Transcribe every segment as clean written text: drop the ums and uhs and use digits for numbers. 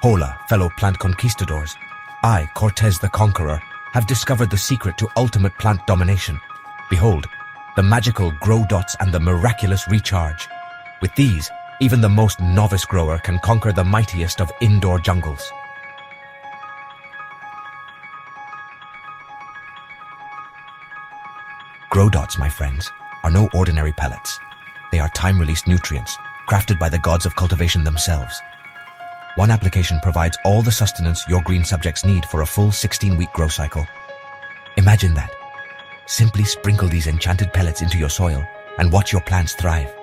Hola, fellow plant conquistadors. I, Cortez the Conqueror, have discovered the secret to ultimate plant domination. Behold, the magical grow dots and the miraculous recharge. With these, even the most novice grower can conquer the mightiest of indoor jungles. Grow dots, my friends, are no ordinary pellets. They are time-released nutrients, crafted by the gods of cultivation themselves. One application provides all the sustenance your green subjects need for a full 16-week grow cycle. Imagine that. Simply sprinkle these enchanted pellets into your soil and watch your plants thrive.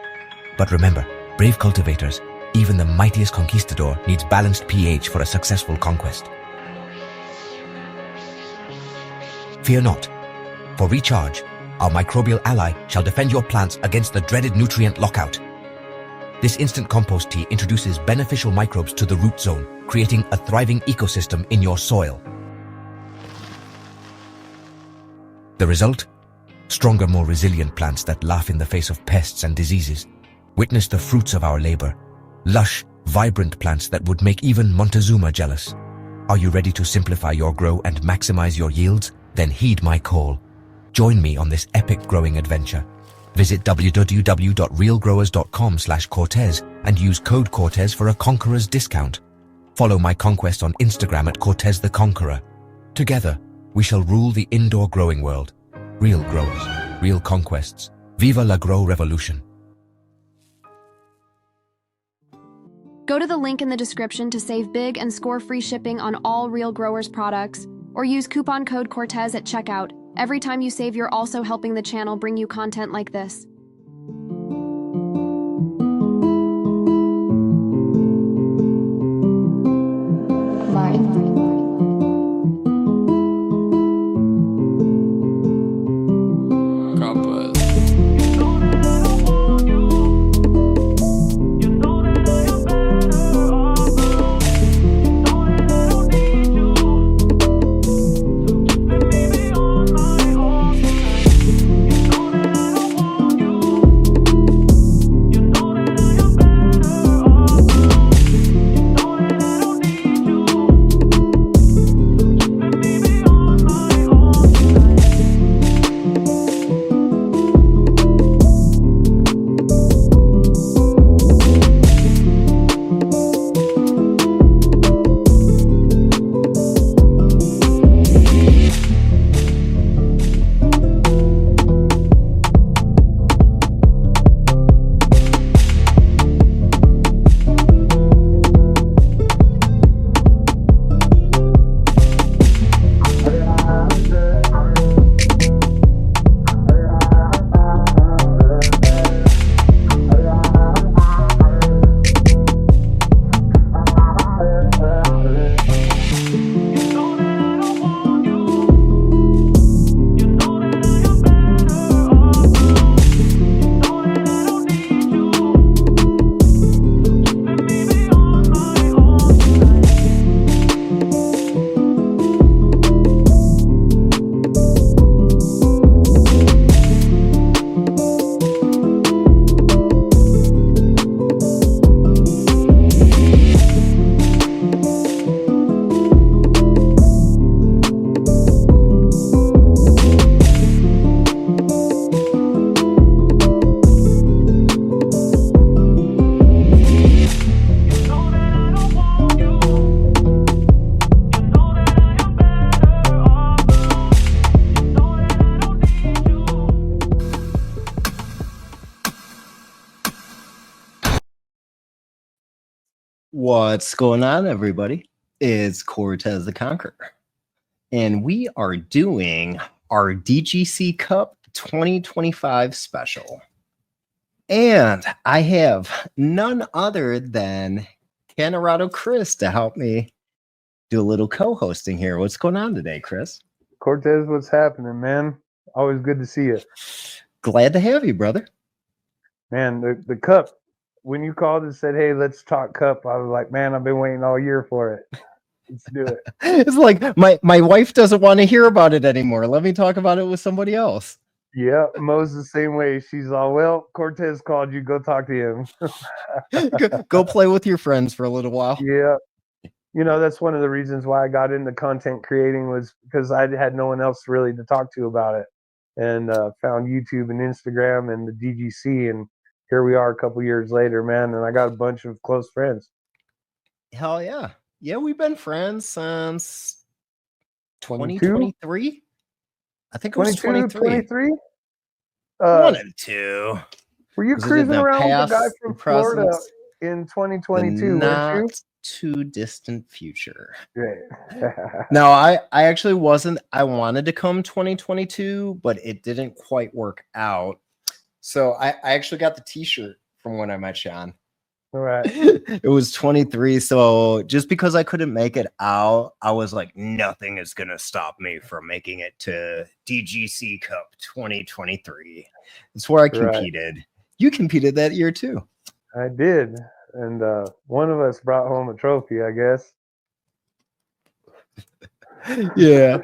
But remember, brave cultivators, even the mightiest conquistador needs balanced pH for a successful conquest. Fear not. For recharge, our microbial ally shall defend your plants against the dreaded nutrient lockout. This instant compost tea introduces beneficial microbes to the root zone, creating a thriving ecosystem in your soil. The result? Stronger, more resilient plants that laugh in the face of pests and diseases. Witness the fruits of our labor. Lush, vibrant plants that would make even Montezuma jealous. Are you ready to simplify your grow and maximize your yields? Then heed my call. Join me on this epic growing adventure. Visit www.realgrowers.com/Cortez and use code Cortez for a Conqueror's discount. Follow my conquest on Instagram at Cortez the Conqueror. Together, we shall rule the indoor growing world. Real growers, real conquests. Viva la Grow Revolution. Go to the link in the description to save big and score free shipping on all Real Growers products, or use coupon code Cortez at checkout. Every time you save, you're also helping the channel bring you content like this. What's going on, everybody? It's Cortez the Conqueror, and we are doing our DGC Cup 2025 special. And I have none other than Canorado Chris to help me do a little co-hosting here. What's going on today, Chris? Cortez, what's happening, man? Always good to see you. Glad to have you, brother. Man, the cup, when you called and said, hey, let's talk cup, I was like, man, I've been waiting all year for it. Let's do it. It's like my wife doesn't want to hear about it anymore. Let me talk about it with somebody else. Yeah, Mo's the same way. She's all, well, Cortez called you. Go talk to him. Go play with your friends for a little while. Yeah. that's one of the reasons why I got into content creating, was because I had no one else really to talk to about it, and found YouTube and Instagram and the DGC, and here we are a couple years later, man. And I got a bunch of close friends. Hell yeah. Yeah, we've been friends since 22? 2023. I think it was 22, 23. 23? One and two. Were you Was it in cruising the around with a guy past, from the Florida present, in the 2022, weren't you? not too distant future? Right. No, I actually wasn't. I wanted to come 2022, but it didn't quite work out. So I actually got the t-shirt from when I met Sean. All right. It was 23. So just because I couldn't make it out, I was like, nothing is going to stop me from making it to DGC Cup 2023. It's where I competed. You competed that year too. I did. And one of us brought home a trophy, I guess. Yeah.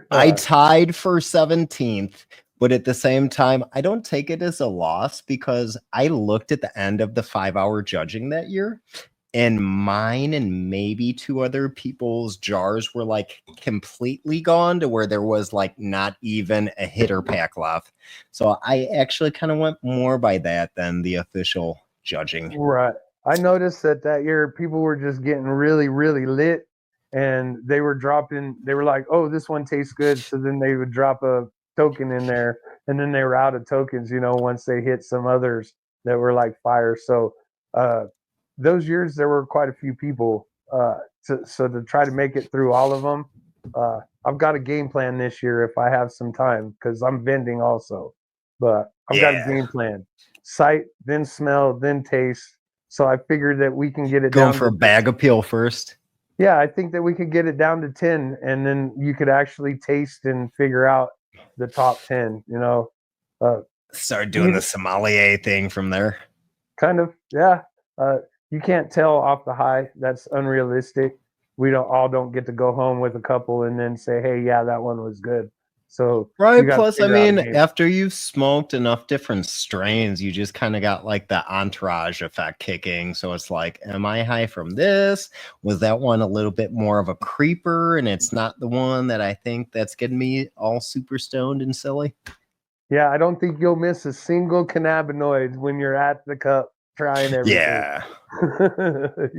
I tied for 17th, but at the same time, I don't take it as a loss because I looked at the end of the 5-hour judging that year, and mine and maybe 2 other people's jars were like completely gone to where there was like not even a hitter pack left. So I actually kind of went more by that than the official judging. Right. I noticed that year people were just getting really, really lit, and they were like, oh, this one tastes good. So then they would drop a token in there, and then they were out of tokens, once they hit some others that were like fire. So those years there were quite a few people. So to try to make it through all of them, I've got a game plan this year if I have some time, because I'm vending also. But I've got a game plan. Sight, then smell, then taste. So I figured that we can get it Going down for a bag appeal first. Yeah, I think that we could get it down to 10, and then you could actually taste and figure out the top 10, Start doing the sommelier thing from there. Kind of, yeah. You can't tell off the high. That's unrealistic. We don't get to go home with a couple and then say, hey, yeah, that one was good. So right. Plus, I mean, after you've smoked enough different strains, you just kind of got like the entourage effect kicking. So it's like, am I high from this? Was that one a little bit more of a creeper? And it's not the one that I think that's getting me all super stoned and silly. Yeah, I don't think you'll miss a single cannabinoid when you're at the cup trying everything. Yeah.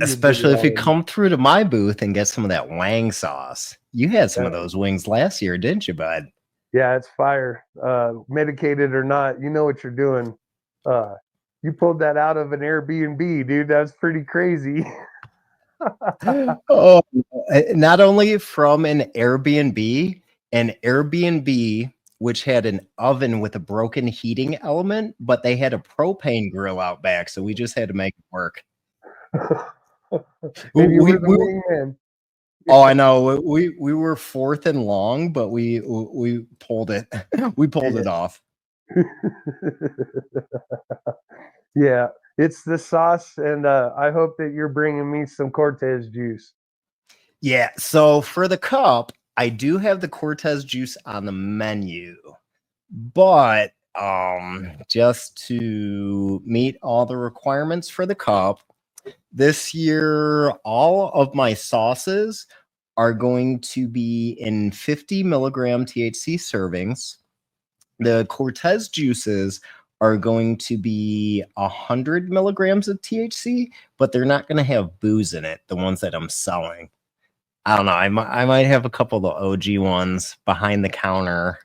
Especially if you come through to my booth and get some of that wang sauce. You had some of those wings last year, didn't you, bud? Yeah, it's fire. Medicated or not, you know what you're doing. You pulled that out of an Airbnb, dude. That's pretty crazy. Oh, not only from an Airbnb, which had an oven with a broken heating element, but they had a propane grill out back, so we just had to make it work. And you were the wingman. Oh, I know. We were 4th and long, but we pulled it. We pulled it off. Yeah, it's the sauce, and I hope that you're bringing me some Cortez juice. Yeah, so for the cup, I do have the Cortez juice on the menu, but just to meet all the requirements for the cup, this year, all of my sauces are going to be in 50 milligram THC servings. The Cortez juices are going to be 100 milligrams of THC, but they're not going to have booze in it, the ones that I'm selling. I don't know. I might have a couple of the OG ones behind the counter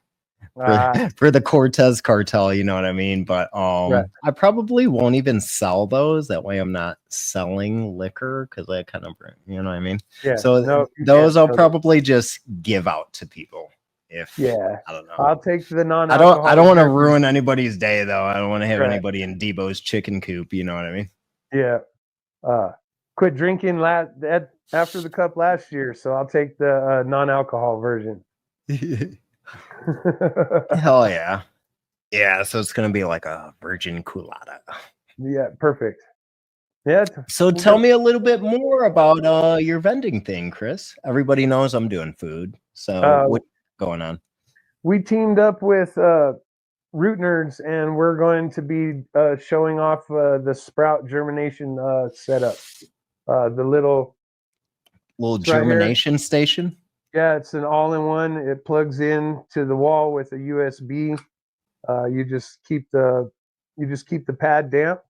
for the Cortez cartel, you know what I mean? But right. I probably won't even sell those. That way I'm not selling liquor, because I kind of, you know what I mean? Yeah. So those I'll probably just give out to people. If I don't know. I'll take the non-alcoholic. I don't want to ruin anybody's day, though. I don't want to have anybody in Debo's chicken coop, you know what I mean? Yeah. Quit drinking after the cup last year, so I'll take the non-alcohol version. Hell yeah. Yeah, so it's gonna be like a virgin culotta. Yeah, perfect. Yeah. So tell me a little bit more about your vending thing, Chris. Everybody knows I'm doing food. So what's going on? We teamed up with Root Nerds, and we're going to be showing off the sprout germination setup. The little Little It's right here. germination station. Yeah, it's an all-in-one. It plugs in to the wall with a USB. You just keep the pad damp.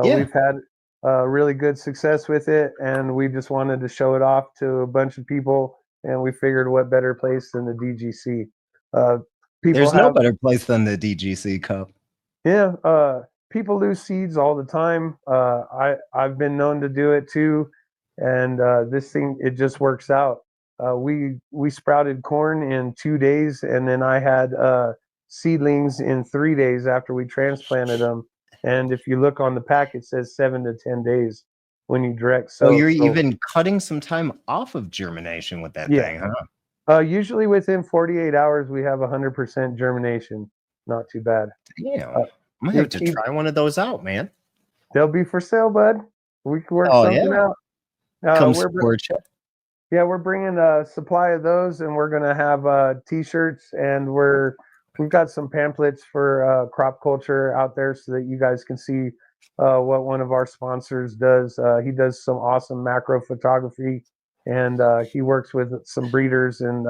Yeah. We've had really good success with it, and we just wanted to show it off to a bunch of people. And we figured, what better place than the DGC? There's no better place than the DGC Cup. Yeah, people lose seeds all the time. I've been known to do it too, and this thing, it just works out. We sprouted corn in 2 days, and then I had seedlings in 3 days after we transplanted them. And if you look on the pack, it says 7 to 10 days when you direct sow. So you're even cutting some time off of germination with that thing, huh? Usually within 48 hours, we have 100% germination. Not too bad. Yeah, I'm gonna have to try one of those out, man. They'll be for sale, bud. We can work something out. Come support you. Yeah, we're bringing a supply of those, and we're gonna have T-shirts, and we've got some pamphlets for crop culture out there so that you guys can see what one of our sponsors does. He does some awesome macro photography, and he works with some breeders and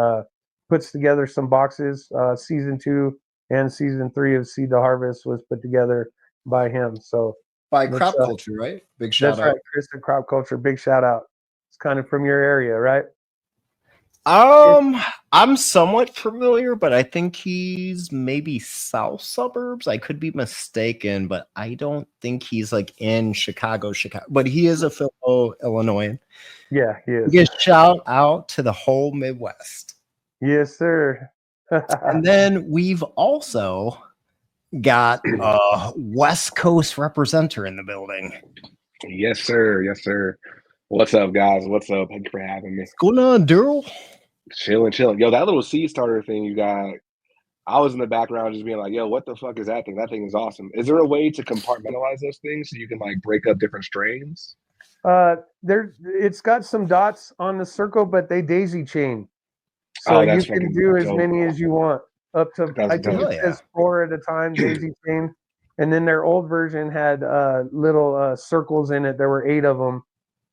puts together some boxes. Season 2 and season 3 of Seed to Harvest was put together by him. So by Crop Culture, right? Big shout out. That's right, Chris at Crop Culture. Big shout out. It's kind of from your area, right? I'm somewhat familiar, but I think he's maybe south suburbs. I could be mistaken, but I don't think he's like in Chicago. But he is a fellow Illinoisan. Yeah, he is. Give a shout out to the whole Midwest. Yes, sir. And then we've also got a West Coast representative in the building. Yes, sir. Yes, sir. What's up, guys? What's up? Thank you for having me. What's going on, Daryl? Chilling. Yo, that little seed starter thing you got, I was in the background just being like, yo, what the fuck is that thing? That thing is awesome. Is there a way to compartmentalize those things so you can like break up different strains? It's got some dots on the circle, but they daisy chain. So you can do as many as you want. Up to, I think it says 4 at a time, daisy chain. And then their old version had little circles in it. There were 8 of them.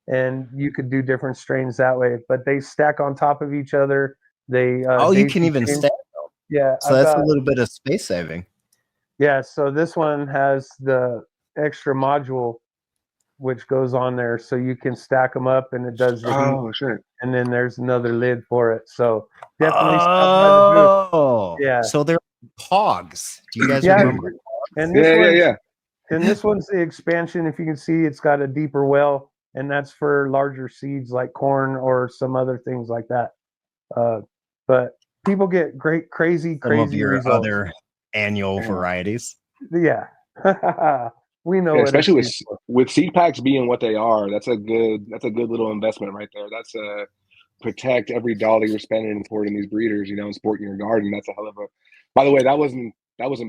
And you could do different strains that way, but they stack on top of each other. They you can even stack them. Yeah, so that's a little bit of space saving. Yeah, so this one has the extra module which goes on there, so you can stack them up, and it does the heat. Shit. And then there's another lid for it. So definitely stop by the booth. Yeah. So they're hogs. Do you guys remember? And this And this one's the expansion. If you can see, it's got a deeper well. And that's for larger seeds like corn or some other things like that. But people get crazy some of your results. Other annual varieties. Yeah. We know, especially with seed packs being what they are. That's a good little investment right there. That's a protect every dollar you're spending in supporting these breeders, and supporting your garden. That's a hell of a. By the way, that wasn't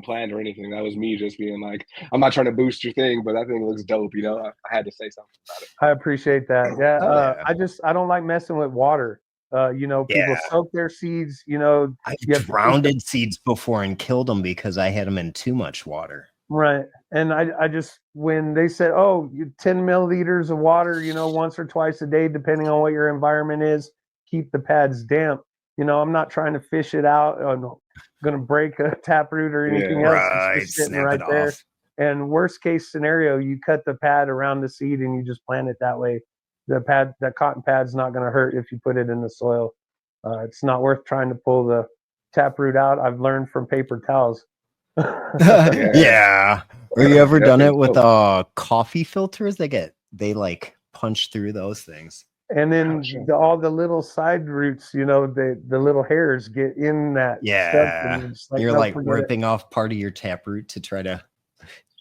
planned or anything. That was me just being like, I'm not trying to boost your thing, but that thing looks dope. I had to say something about it. I appreciate that. Yeah. I don't like messing with water. People soak their seeds. I've drowned seeds before and killed them because I had them in too much water. Right. And I just, when they said, 10 milliliters of water, once or twice a day, depending on what your environment is, keep the pads damp. I'm not trying to fish it out. I'm going to break a taproot or anything else. It's just sitting right there. And worst case scenario, you cut the pad around the seed and you just plant it that way. The cotton pad's not going to hurt if you put it in the soil. It's not worth trying to pull the taproot out. I've learned from paper towels. Yeah. Or you ever done it with coffee filters? They like punch through those things. And then all the little side roots, the little hairs get in that. Yeah. You're like ripping off part of your taproot to try to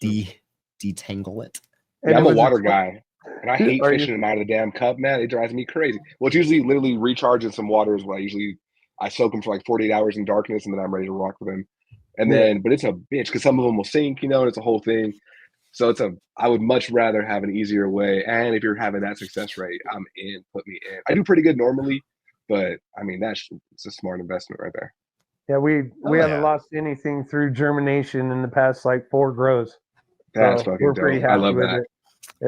detangle it. Yeah, I'm a water guy. And I hate fishing them out of the damn cup, man. It drives me crazy. Well, it's usually literally recharging some water is what I soak them for like 48 hours in darkness, and then I'm ready to rock with them. And then, but it's a bitch because some of them will sink, and it's a whole thing. So I would much rather have an easier way. And if you're having that success rate, I'm in, put me in. I do pretty good normally, but I mean, it's a smart investment right there. Yeah. We haven't lost anything through germination in the past, like 4 grows. That's fucking dope. I love that.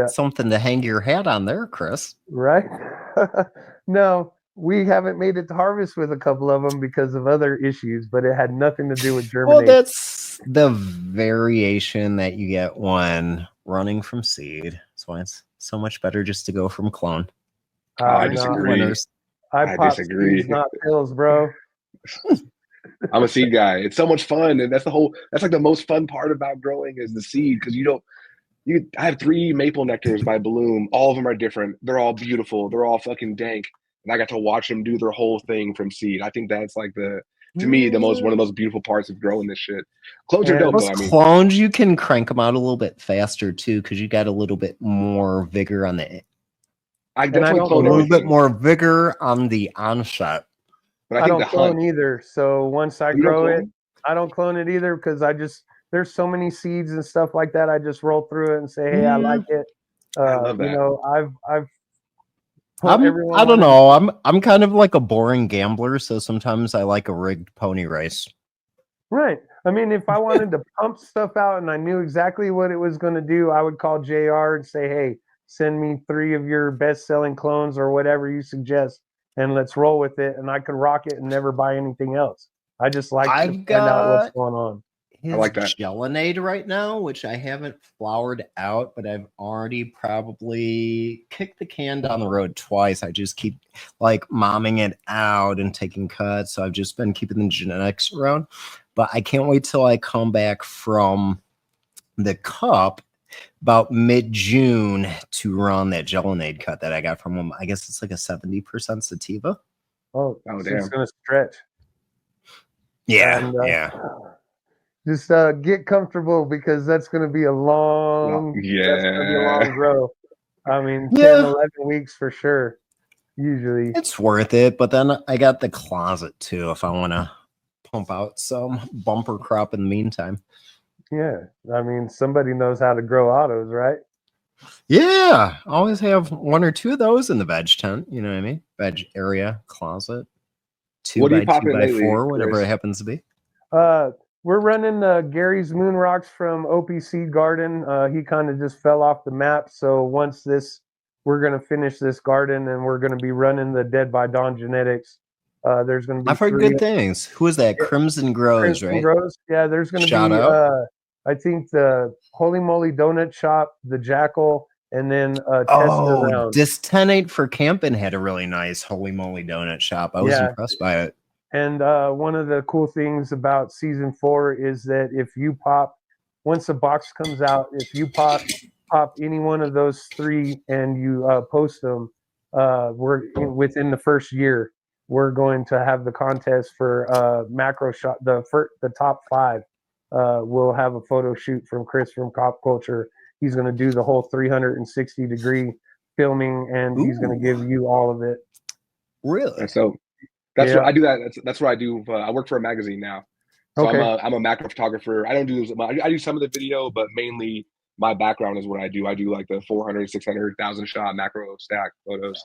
Something to hang your hat on there, Chris. Right? No, we haven't made it to harvest with a couple of them because of other issues, but it had nothing to do with germination. Well, that's the variation that you get when running from seed. That's why it's so much better just to go from clone. I disagree. I disagree. Seeds, not pills, bro. I'm a seed guy. It's so much fun, and that's like the most fun part about growing is the seed, because I have 3 maple nectars by Bloom. All of them are different. They're all beautiful. They're all fucking dank. And I got to watch them do their whole thing from seed. I think that's like to me, one of the most beautiful parts of growing this shit. Clones are dope, though. I mean, clones, you can crank them out a little bit faster too, because you got a little bit more vigor on the. I definitely clone a little bit more vigor on the onset. But I don't clone either. So once I grow it, I don't clone it either because there's so many seeds and stuff like that. I just roll through it and say, hey, I like it. I love that. You know, I don't know. I'm kind of like a boring gambler, so sometimes I like a rigged pony race. Right. I mean, if I wanted to pump stuff out and I knew exactly what it was going to do, I would call JR and say, hey, send me 3 of your best-selling clones or whatever you suggest, and let's roll with it. And I can rock it and never buy anything else. I just like to find out what's going on. I like that Gelonade right now, which I haven't flowered out, but I've already probably kicked the can down the road twice. I just keep like momming it out and taking cuts. So I've just been keeping the genetics around. But I can't wait till I come back from the cup about mid-June to run that Gelonade cut that I got from him. I guess it's like a 70% sativa. Oh damn. It's going to stretch. Yeah, and, yeah. Just get comfortable because that's going to be a long, that's going to be a long growth. I mean, 10, 11 weeks for sure. Usually, it's worth it. But then I got the closet too if I want to pump out some bumper crop in the meantime. Yeah, I mean, somebody knows how to grow autos, right? Yeah, always have 1 or 2 of those in the veg tent. You know what I mean? Veg area closet. 2 by 2 by 4, whatever it happens to be. We're running Gary's Moon Rocks from OPC Garden. He kind of just fell off the map. So once we're going to finish this garden and we're going to be running the Dead by Dawn genetics. There's going to be. I've heard good things. Who is that? Crimson Grows, right? Grows. Yeah, there's going to be. I think the Holy Moly Donut Shop, the Jackal, and then Distenate for Camping had a really nice Holy Moly Donut Shop. I was impressed by it. And one of the cool things about season 4 is that if you once the box comes out, if you pop any one of those 3 and you post them, within the first year, we're going to have the contest for macro shot. The top 5 will have a photo shoot from Chris from Cop Culture. He's going to do the whole 360-degree filming, and he's going to give you all of it. Really? So that's what I do. That's what I do. I work for a magazine now, so I'm a macro photographer. I don't do this. I do some of the video, but mainly my background is what I do. I do like the 400, 600,000 shot macro stack photos.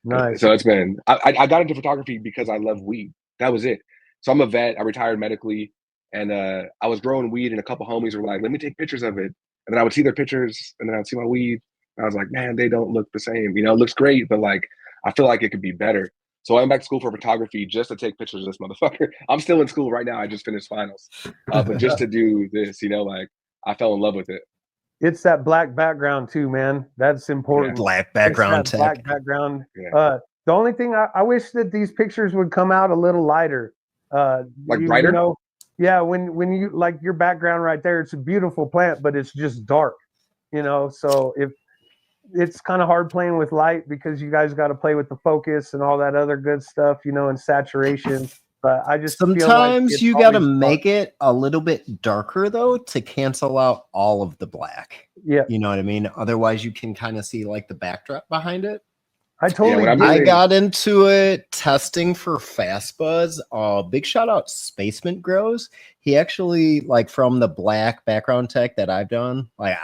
Nice. So it's been. I got into photography because I love weed. That was it. So I'm a vet. I retired medically, and I was growing weed, and a couple homies were like, "Let me take pictures of it." And then I would see their pictures, and then I'd see my weed. And I was like, "Man, they don't look the same. You know, it looks great, but like, I feel like it could be better." So I went back to school for photography just to take pictures of this motherfucker. I'm still in school right now. I just finished finals, but just to do this, you know, like I fell in love with it. It's that black background too, man. That's important. Black background tech. Black background. The only thing I wish that these pictures would come out a little lighter. Like brighter? You know, yeah, when you like your background right there, it's a beautiful plant, but it's just dark. You know, so if it's kind of hard playing with light because you guys got to play with the focus and all that other good stuff, you know, and saturation. But I just sometimes feel like you got to make it a little bit darker though to cancel out all of the black. Yeah, you know what I mean. Otherwise, you can kind of see like the backdrop behind it. I totally. I got into it testing for Fast Buzz. Big shout out Spacement Grows. He actually like from the black background tech that I've done. Like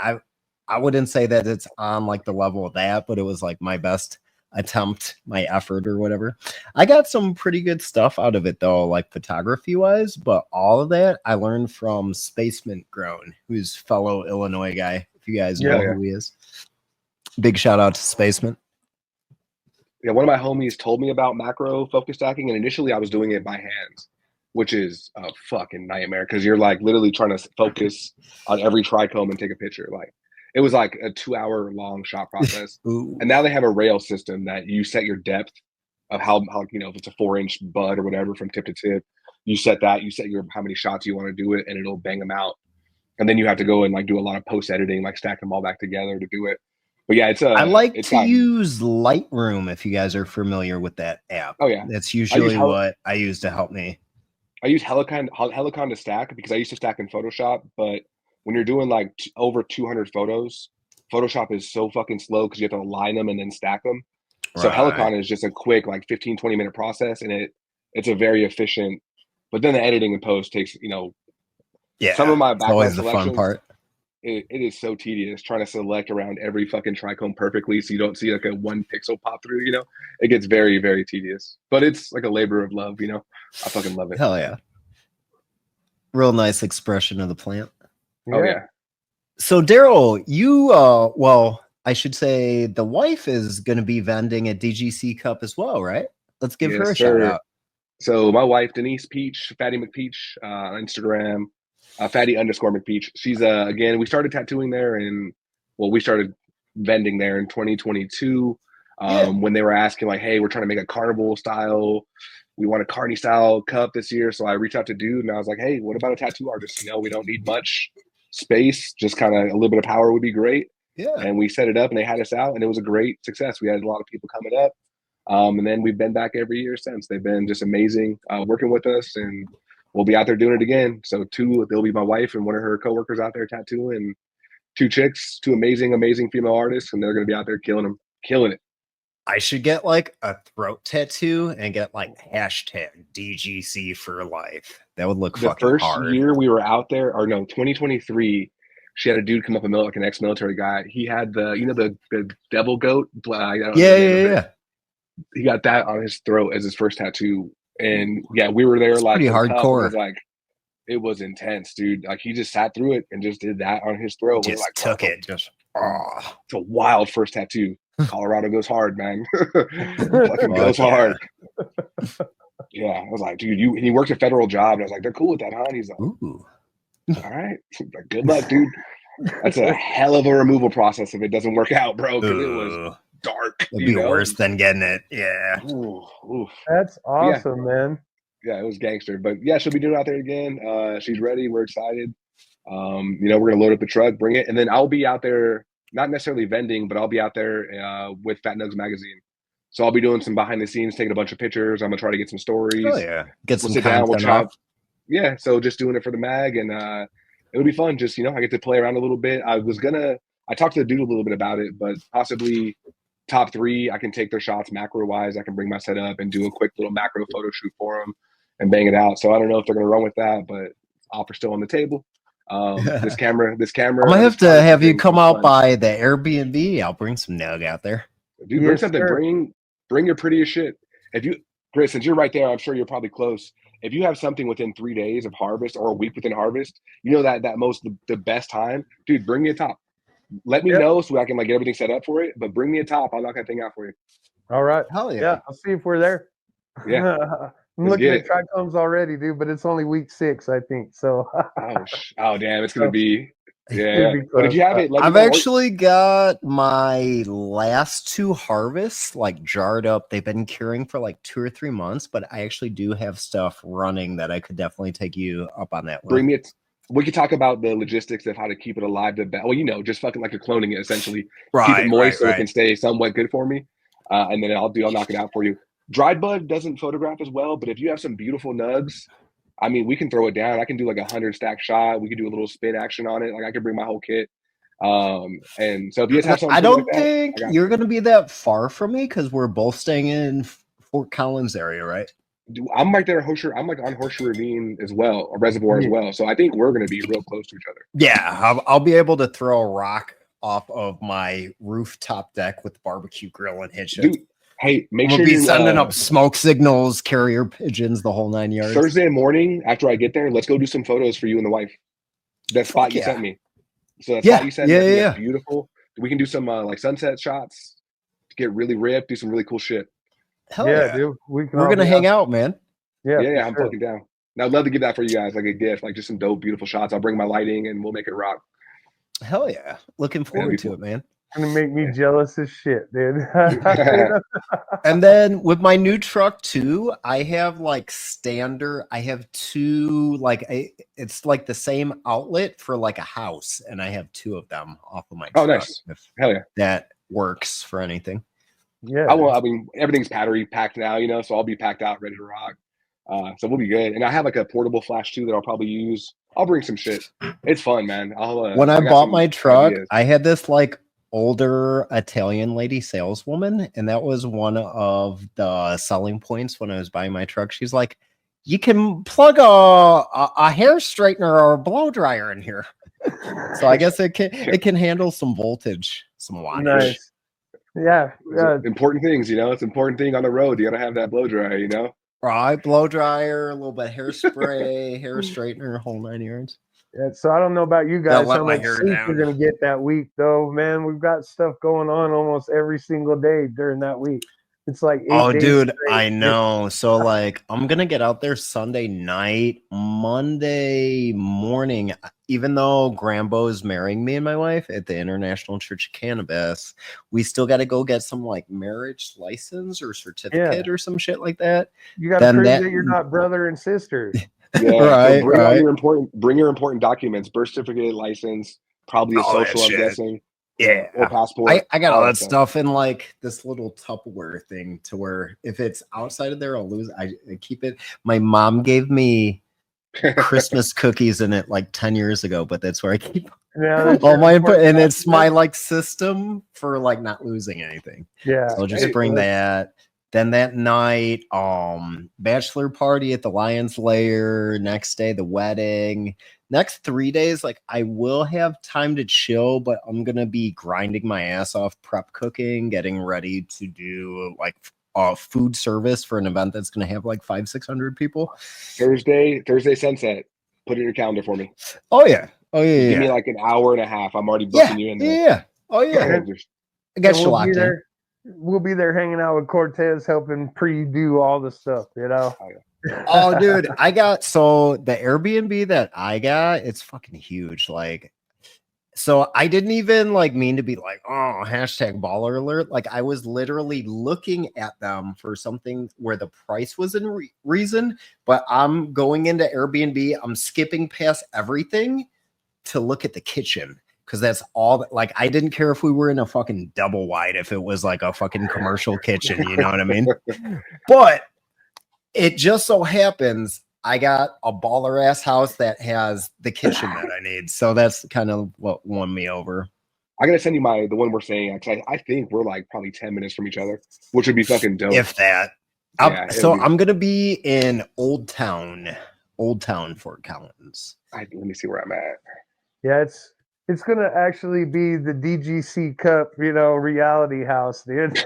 I wouldn't say that it's on like the level of that, but it was like my best attempt, my effort or whatever. I got some pretty good stuff out of it though, like photography wise, but all of that I learned from Spacement Grown, who's fellow Illinois guy. If you guys know who he is. Big shout out to Spaceman. Yeah, one of my homies told me about macro focus stacking, and initially I was doing it by hands, which is a fucking nightmare because you're like literally trying to focus on every trichome and take a picture. Like it was like a 2-hour long shot process. And now they have a rail system that you set your depth of how if it's a 4-inch bud or whatever from tip to tip, you set your how many shots you want to do it, and it'll bang them out. And then you have to go and like do a lot of post editing, like stack them all back together to do it. But yeah, I like to use Lightroom if you guys are familiar with that app. Oh yeah, that's usually what I use to help me. I use Helicon to stack because I used to stack in Photoshop, but when you're doing like over 200 photos, Photoshop is so fucking slow because you have to align them and then stack them. So Helicon is just a quick like 15-20 minute process, and it's a very efficient. But then the editing and post takes some of my background always the fun part. It is so tedious trying to select around every fucking trichome perfectly so you don't see like a 1 pixel pop through, it gets very, very tedious, but it's like a labor of love, I fucking love it. Hell yeah. Real nice expression of the plant. Oh yeah. So Daryl, you well, I should say the wife is going to be vending at DGC Cup as well, right? Let's give her a shout out. So my wife, Denise Peach, Fatty McPeach, on Instagram, Fatty_McPeach. She's again, we started tattooing there we started vending there in 2022. When they were asking like, hey, we're trying to make a carnival style. We want a carny style cup this year. So I reached out to Dude and I was like, hey, what about a tattoo artist? We don't need much space, just kind of a little bit of power would be great. Yeah. And we set it up and they had us out and it was a great success. We had a lot of people coming up. And then we've been back every year since. They've been just amazing working with us, and we'll be out there doing it again. So there'll be my wife and one of her coworkers out there tattooing, and 2 chicks, 2 amazing female artists, and they're going to be out there killing it. I should get like a throat tattoo and get like #DGC for life. That would look fucking hard. The first year we were out there, 2023, she had a dude come up, like an ex-military guy. He had the devil goat. Yeah. He got that on his throat as his first tattoo, and yeah, we were there like pretty hardcore. It was intense, dude. Like he just sat through it and just did that on his throat. Just took it. Just it's a wild first tattoo. Colorado goes hard, man. Fucking goes hard. Yeah, I was like, dude, he worked a federal job, and I was like, they're cool with that, huh? And he's like, ooh, all right, good luck, dude. That's a hell of a removal process if it doesn't work out, bro. Because it was dark. It'd be worse than getting it. Yeah. Ooh. That's awesome, man. Yeah, it was gangster. But yeah, she'll be doing it out there again. She's ready. We're excited. We're gonna load up the truck, bring it, and then I'll be out there, not necessarily vending, but I'll be out there with Fat Nugs magazine. So I'll be doing some behind the scenes, taking a bunch of pictures. I'm gonna try to get some stories. Oh yeah, get some sit down. We'll chop. Yeah, so just doing it for the mag, and it would be fun. Just I get to play around a little bit. I talked to the dude a little bit about it, but possibly top 3, I can take their shots macro wise. I can bring my setup and do a quick little macro photo shoot for them and bang it out. So I don't know if they're gonna run with that, but offer's still on the table. This camera. I might have to have you come out by the Airbnb. I'll bring some nug out there. Dude, bring something. Bring your prettiest shit. Chris, since you're right there, I'm sure you're probably close. If you have something within 3 days of harvest or a week within harvest, the best time, dude, bring me a top. Let me know so I can get everything set up for it. But bring me a top. I'll knock that thing out for you. All right. Hell yeah. I'll see if we're there. Yeah. I'm looking at trichomes already, dude, but it's only week 6, I think. So. oh, damn! It's gonna be. Yeah. But if you have it, I've actually got my last 2 harvests jarred up. They've been curing for 2 or 3 months, but I actually do have stuff running that I could definitely take you up on that. Bring me it. We could talk about the logistics of how to keep it alive. Just fucking you're cloning it essentially. Keep it moist so it can stay somewhat good for me. And then I'll knock it out for you. Dried bud doesn't photograph as well, but if you have some beautiful nugs, we can throw it down. I can do 100 stack shot. We could do a little spin action on it. I could bring my whole kit. And so if you guys have something, I don't think you're going to be that far from me because we're both staying in Fort Collins area, right? I'm right there. I'm on Horseshoe Ravine as well, a reservoir as well. So I think we're going to be real close to each other. Yeah, I'll be able to throw a rock off of my rooftop deck with the barbecue grill and hitch it. Dude, hey, we'll be sending up smoke signals, carrier pigeons, the whole 9 yards. Thursday morning after I get there, let's go do some photos for you and the wife. That spot you sent me. So that spot you sent me, beautiful. We can do some like sunset shots, get really ripped, do some really cool shit. Hell Yeah, yeah. dude. We're Gonna hang out, man. Yeah, Yeah, for I'm sure. fucking down. Now I'd love to give that for you guys, like a gift, like just some dope, beautiful shots. I'll bring my lighting and we'll make it rock. Hell yeah. Looking forward to it, man. Gonna make me jealous as shit, dude. And then with my new truck too, I have like I have two, like it's like the same outlet for like a house, and I have two of them off of my truck. Oh, nice. Hell yeah. That works for anything. Yeah. I mean, everything's battery packed now, you know, so I'll be packed out, ready to rock. So we'll be good. And I have like a portable flash too that I'll probably use. I'll bring some shit. It's fun, man. When I bought my truck, ideas. I had this like older Italian lady saleswoman, and that was one of the selling points when I was buying my truck. She's like, you can plug a hair straightener or a blow dryer in here. So I guess it can handle some voltage, some wattage. Nice. Yeah. Important things, you know. It's an important thing on the road. You gotta have that blow dryer, you know. Right, blow dryer, a little bit of hairspray, hair straightener, whole 9 yards. Yeah, so I don't know about you guys, let how my much hair sleep down. you're gonna get that week, though. Man, we've got stuff going on almost every single day during that week. It's like 8 days dude, straight. I know. So like I'm gonna get out there Sunday night, Monday morning. Even though Grambo is marrying me and my wife at the International Church of Cannabis, we still got to go get some like marriage license or certificate or some shit like that. You gotta prove that you're not brother and sister. Yeah, Right, so bring right. your important documents, birth certificate, license, probably a All that social, I'm shit. guessing. Yeah, or passport. I got all that stuff in like this little Tupperware thing to where if it's outside of there, I'll lose. I keep it. My mom gave me Christmas cookies in it like 10 years ago, but that's where I keep all my input, and it's my like system for like not losing anything. Yeah, so I'll just bring that. Then that night, bachelor party at the Lion's Lair. Next day, the wedding. Next 3 days, like I will have time to chill, but I'm gonna be grinding my ass off, prep cooking, getting ready to do like food service for an event that's gonna have like 500-600 people. Thursday sunset. Put it in your calendar for me. Oh yeah. Give me like an hour and a half. I'm already booking you in there. Yeah. Oh yeah. I got you locked in. We'll be there hanging out with Cortez, helping pre-do all the stuff, you know. Oh, dude, I got the Airbnb that I got, it's fucking huge. Like, so I didn't even like mean to be like, oh, hashtag baller alert. Like, I was literally looking at them for something where the price was in reason, but I'm going into Airbnb, I'm skipping past everything to look at the kitchen. Because that's all that, like, I didn't care if we were in a fucking double wide, if it was like a fucking commercial kitchen, you know what I mean? But it just so happens I got a baller ass house that has the kitchen that I need. So that's kind of what won me over. I gotta send you the one we're saying. I think we're like probably 10 minutes from each other, which would be fucking dope. If that. I'm gonna be in Old Town, Fort Collins. Let me see where I'm at. Yeah, it's gonna actually be the DGC Cup, you know, reality house, dude.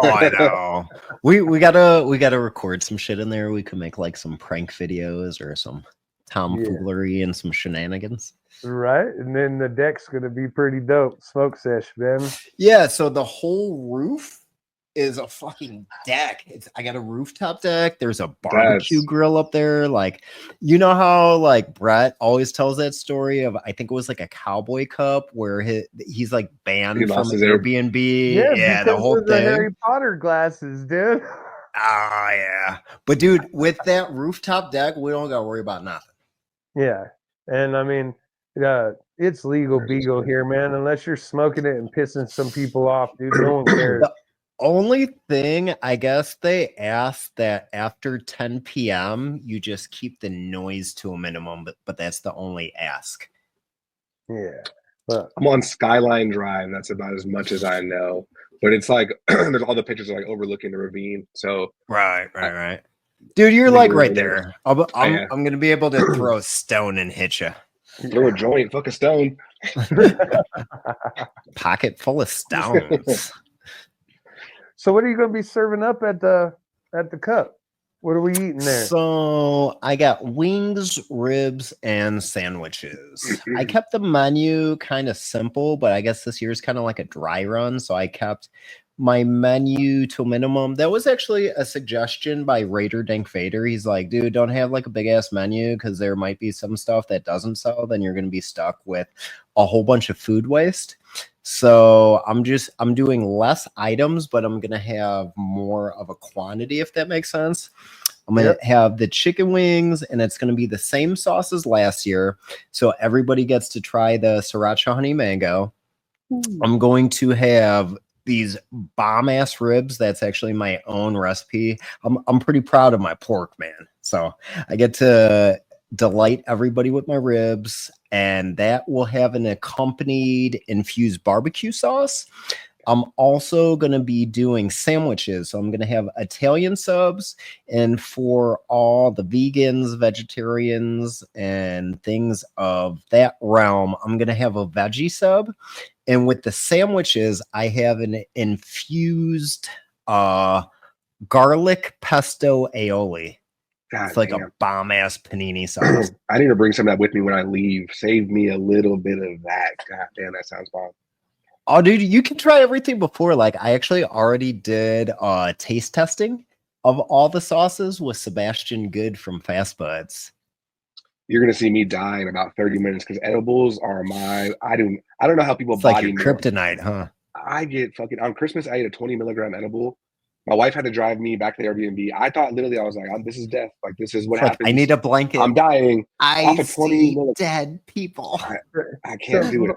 Oh, I know. We gotta record some shit in there. We could make like some prank videos or some tomfoolery and some shenanigans. Right, and then the deck's gonna be pretty dope. Smoke sesh, man. Yeah, so the whole roof is a fucking deck. I got a rooftop deck. There's a barbecue grill up there. Like, you know how like Brett always tells that story of, I think it was like a Cowboy Cup where he's like banned from an Airbnb. Yeah, the whole thing. The Harry Potter glasses, dude. Oh yeah, but dude, with that rooftop deck, we don't gotta worry about nothing. Yeah, and I mean, it's legal beagle here, man. Unless you're smoking it and pissing some people off, dude. No one cares. Only thing, I guess they asked that after 10 p.m. you just keep the noise to a minimum, but that's the only ask. Yeah. But I'm on Skyline Drive. That's about as much as I know. But it's like there's all the pictures are like overlooking the ravine. So right. Dude, you're like right there. I'm gonna be able to throw a stone and hit you. Throw a joint, fuck a stone. Pocket full of stones. So what are you going to be serving up at the cup? What are we eating there? So I got wings, ribs, and sandwiches. I kept the menu kind of simple, but I guess this year's kind of like a dry run. So I kept my menu to a minimum. That was actually a suggestion by Raider Dank Vader. He's like, dude, don't have like a big ass menu because there might be some stuff that doesn't sell. Then you're going to be stuck with a whole bunch of food waste. So I'm doing less items, but I'm going to have more of a quantity, if that makes sense. I'm going to have the chicken wings, and it's going to be the same sauce as last year. So everybody gets to try the sriracha honey mango. I'm going to have these bomb ass ribs. That's actually my own recipe. I'm pretty proud of my pork, man. So I get to delight everybody with my ribs, and that will have an accompanied infused barbecue sauce. I'm also going to be doing sandwiches. So I'm going to have Italian subs, and for all the vegans, vegetarians, and things of that realm, I'm going to have a veggie sub. And with the sandwiches, I have an infused garlic pesto aioli. God It's like damn. a bomb ass panini sauce. I need to bring some of that with me when I leave. Save me a little bit of that. God damn, that sounds bomb. Oh, dude, you can try everything before. Like, I actually already did taste testing of all the sauces with Sebastian Good from Fast Buds. You're gonna see me die in about 30 minutes because edibles are my. I don't know how people It's like body your meal. kryptonite, huh? I get fucking on Christmas. I ate a 20 milligram edible. My wife had to drive me back to the Airbnb. I thought literally, I was like, this is death. Like, this is what It's like, happens. I need a blanket. I'm dying. I off of 20 see milligrams. dead people. I can't do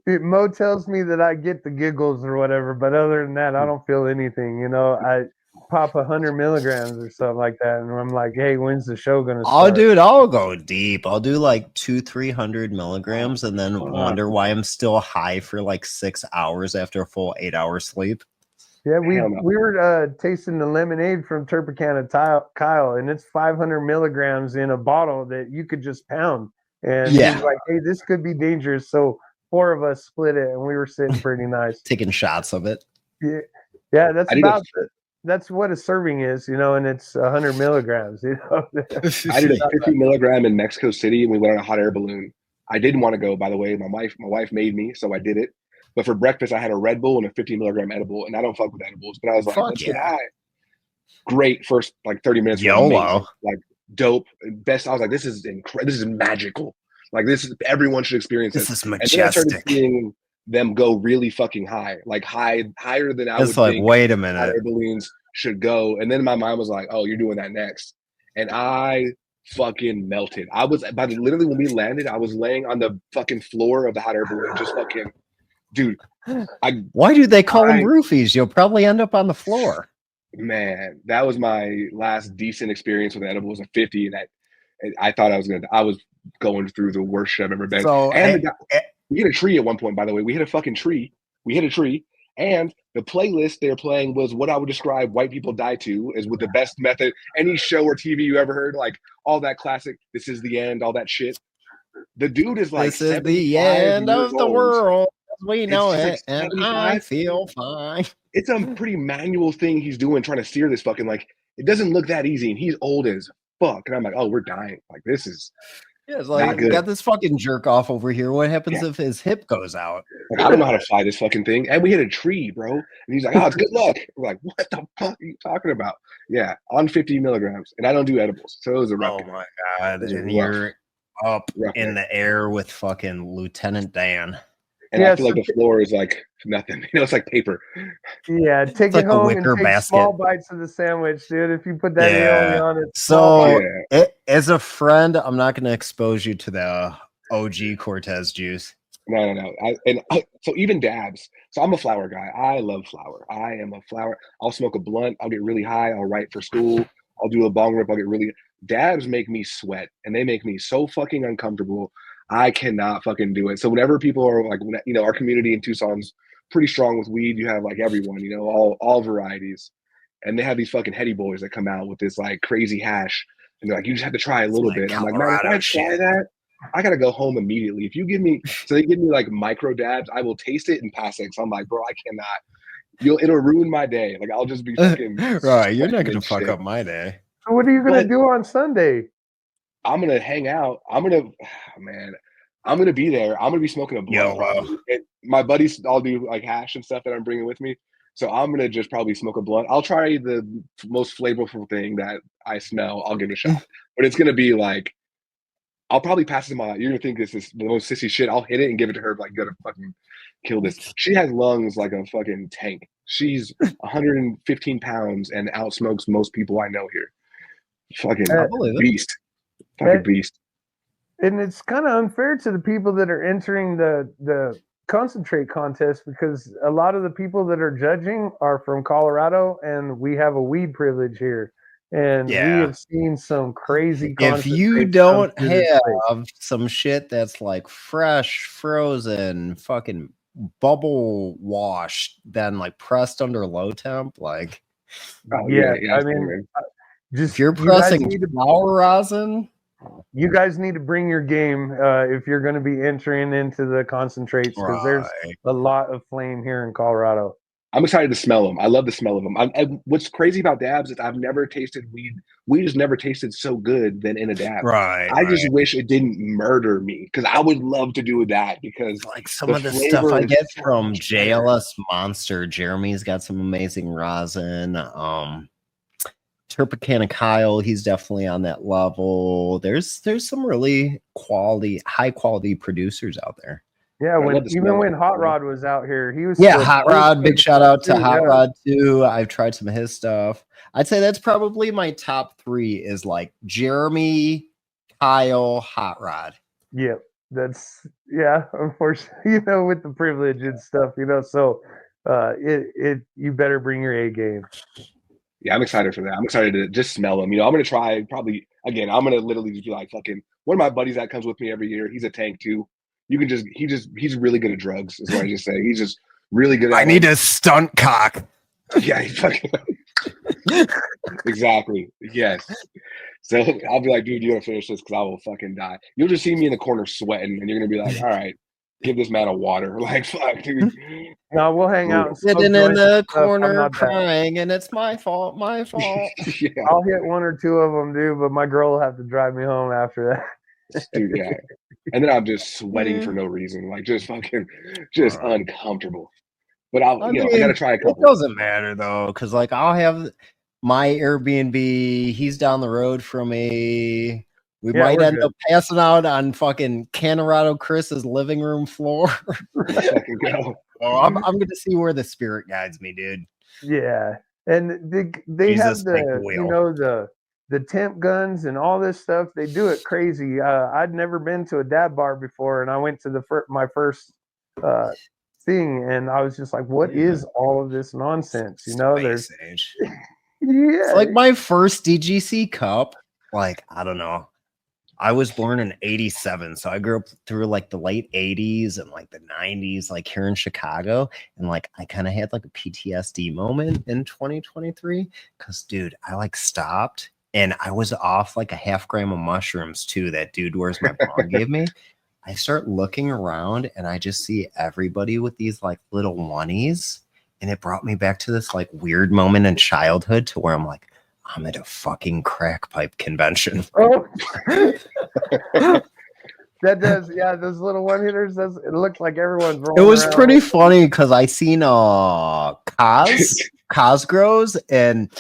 it. Mo tells me that I get the giggles or whatever, but other than that, I don't feel anything. You know, I pop 100 milligrams or something like that, and I'm like, hey, when's the show gonna start? Oh, dude, I'll go deep. I'll do like 200-300 milligrams and then wonder why I'm still high for like 6 hours after a full 8-hour sleep. Yeah, we were tasting the lemonade from Turpicana Kyle, and it's 500 milligrams in a bottle that you could just pound. And he's like, hey, this could be dangerous. So 4 of us split it, and we were sitting pretty nice. Taking shots of it. Yeah, that's what a serving is, you know, and it's 100 milligrams, you know. I did a 50 milligram in Mexico City, and we went on a hot air balloon. I didn't want to go, by the way. My wife made me, so I did it. But for breakfast, I had a Red Bull and a 50 milligram edible, and I don't fuck with edibles. But I was like, let's get high. Great first like 30 minutes. YOLO. Like dope. Best. I was like, this is incredible. This is magical. Like everyone should experience this. This is majestic. And then I started seeing them go really fucking high, like higher than I would think. Wait a minute. Hot air balloons should go. And then my mind was like, oh, you're doing that next. And I fucking melted. I was literally when we landed, I was laying on the fucking floor of the hot air balloon, just fucking. Dude, why do they call them roofies? You'll probably end up on the floor. Man, that was my last decent experience with edibles at 50, and I thought I was going through the worst shit I've ever been. So, and we hit a tree at one point, by the way. We hit a fucking tree. We hit a tree, and the playlist they're playing was what I would describe white people die to, is with the best method. Any show or TV you ever heard, like all that classic, this is the end, all that shit. The dude is like, this is the end of the world. We know it, like and I feel fine. It's a pretty manual thing he's doing, trying to steer this fucking, like, it doesn't look that easy, and he's old as fuck. And I'm like, oh, we're dying. Like, this is it's like, we got this fucking jerk off over here. What happens if his hip goes out? Like, I don't know how to fly this fucking thing. And we hit a tree, bro. And he's like, oh, it's good luck. We're like, what the fuck are you talking about? Yeah, on 50 milligrams. And I don't do edibles. So it was a rough. Oh, my God. And you're up in the air with fucking Lieutenant Dan. And I feel like the floor is like nothing. You know, it's like paper. Yeah, take it home and take small bites of the sandwich, dude. If you put that aioli on it. So, as a friend, I'm not going to expose you to the OG Cortez juice. No. So even dabs. So I'm a flower guy. I love flower. I am a flower. I'll smoke a blunt. I'll get really high. I'll write for school. I'll do a bong rip. I'll get really. Dabs make me sweat, and they make me so fucking uncomfortable. I cannot fucking do it. So whenever people are like, you know, our community in Tucson's pretty strong with weed. You have like everyone, you know, all varieties. And they have these fucking heady boys that come out with this like crazy hash. And they're like, you just have to try a little bit. I'm like, man, if I try that, I got to go home immediately. If you give me, so they give me like micro dabs, I will taste it and pass it. So I'm like, bro, I cannot. It'll ruin my day. Like, I'll just be fucking. Right. You're not going to fuck up my day. So what are you gonna But do on Sunday? I'm gonna hang out. Man, I'm gonna be there. I'm gonna be smoking a blunt. YOLO. Probably. And my buddies all do like hash and stuff that I'm bringing with me. So I'm gonna just probably smoke a blunt. I'll try the most flavorful thing that I smell. I'll give it a shot. But it's gonna be like I'll probably pass it to my. You're gonna think this is the most sissy shit. I'll hit it and give it to her. Like, gotta fucking kill this. She has lungs like a fucking tank. She's 115 pounds and outsmokes most people I know here. Fucking I believe it. beast. Fucking beast. And it's kind of unfair to the people that are entering the concentrate contest because a lot of the people that are judging are from Colorado, and we have a weed privilege here. And we Yeah. have seen some crazy If you concentrates don't come through this place. have some shit that's like fresh, frozen, fucking bubble washed, then like pressed under low temp, like Oh, yeah, yeah, I mean, just if you're you guys pressing need to- flower rosin, you guys need to bring your game if you're going to be entering into the concentrates because there's right. a lot of flame here in Colorado. I'm excited to smell them. I love the smell of them. What's crazy about dabs is I've never tasted weed. Weed has never tasted so good than in a dab. Right. I just wish it didn't murder me because I would love to do that because like some the of the stuff flavor I is get so from much better. JLS Monster. Jeremy's got some amazing rosin. Turpicana Kyle, he's definitely on that level. There's some really high quality producers out there. Yeah, I love the smell even of when it. Hot Rod was out here, he was Hot Rod. Big shout out to Hot yeah. Rod too. I've tried some of his stuff. I'd say that's probably my top 3 is like Jeremy, Kyle, Hot Rod. Yeah, that's unfortunately, with the privilege and stuff, so you better bring your A game. Yeah, I'm excited for that. I'm excited to just smell them. I'm gonna try probably again. I'm gonna literally just be like fucking one of my buddies that comes with me every year. He's a tank too. You can he's really good at drugs. Is what I just say. He's just really good. I need a stunt cock. Yeah, he fucking exactly. Yes. So I'll be like, dude, you gotta finish this because I will fucking die. You'll just see me in the corner sweating, and you're gonna be like, all right, give this man a water. Like, fuck, dude. No, we'll hang out and smoke Sitting in joints the and stuff. I'm corner not bad. crying, and it's my fault. My fault. Yeah, I'll hit 1 or 2 of them, dude, but my girl will have to drive me home after that. dude, yeah. And then I'm just sweating for no reason, like just fucking, just uncomfortable. But I gotta try a couple. It doesn't matter though, because like I'll have my Airbnb. He's down the road from me. We might we're end good. up passing out on fucking Colorado Chris's living room floor. Fucking go. Well, I'm gonna see where the spirit guides me, dude. Yeah, and they have Jesus, take the wheel. the temp guns and all this stuff. They do it crazy. I'd never been to a dab bar before, and I went to my first thing, and I was just like, "What is all of this nonsense?" There's Space age. yeah, It's like my first DGC Cup. Like I don't know. I was born in 87, so I grew up through like the late 80s and like the 90s, like here in Chicago. And like I kind of had like a PTSD moment in 2023 because, dude, I like stopped and I was off like a half gram of mushrooms too. That dude, where's my bong gave me. I start looking around and I just see everybody with these like little oneies. And it brought me back to this like weird moment in childhood to where I'm like, I'm at a fucking crack pipe convention. oh. That does, yeah. Those little one hitters. It looks like everyone's rolling. It was around. pretty funny because I seen Cosgroves and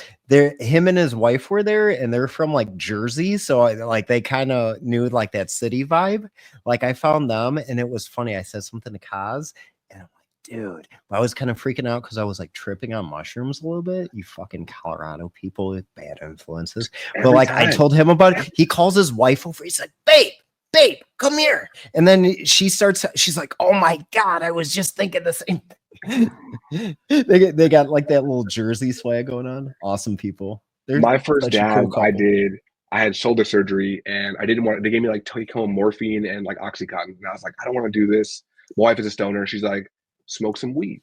him and his wife were there, and they're from like Jersey, so they kind of knew like that city vibe. Like I found them, and it was funny. I said something to Cos, and I'm like, dude, I was kind of freaking out because I was like tripping on mushrooms a little bit. You fucking Colorado people with bad influences. But like I told him about it. He calls his wife over. He's like, babe, come here. And then she's like, oh my God, I was just thinking the same thing. they got like that little Jersey swag going on. Awesome people. My first dab I did, I had shoulder surgery and I didn't want, they gave me like take home morphine and like Oxycontin. And I was like, I don't want to do this. My wife is a stoner. She's like, smoke some weed.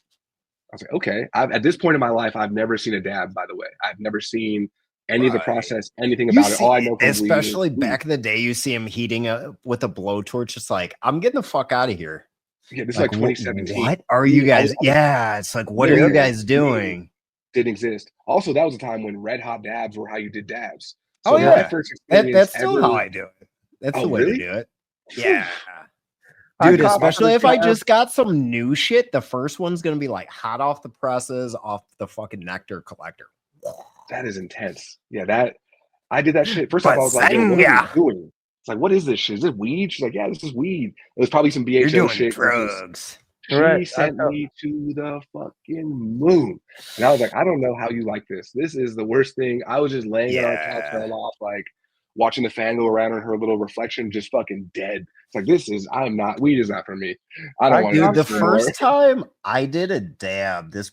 I was like, okay. At this point in my life, I've never seen a dab, by the way. I've never seen any of the process, anything about it. All I know from especially weed back in the day, you see him heating up with a blowtorch. It's like, I'm getting the fuck out of here. Yeah, this is like 2017. What are you guys? Yeah, it's like, what are you guys doing? Didn't exist. Also, that was a time when red hot dabs were how you did dabs. So Oh, my yeah. first experience That's still ever. how I do it. That's Oh, the way really? to do it. Yeah. I Dude, cough especially for if I time. just got some new shit, the first one's gonna be like hot off the presses, off the fucking nectar collector. That is intense. Yeah, that I did that shit. First off, I was like, yo, what are we Bazinga! doing? It's like, what is this shit? Is it weed? She's like, yeah, this is weed. It was probably some You're BHO doing shit. drugs. Right. She sent me to the fucking moon. And I was like, I don't know how you like this. This is the worst thing. I was just laying on our couch in our loft, like watching the fan go around in her little reflection, just fucking dead. It's like, weed is not for me. I don't want to do Dude, the this anymore. first time I did a dab, this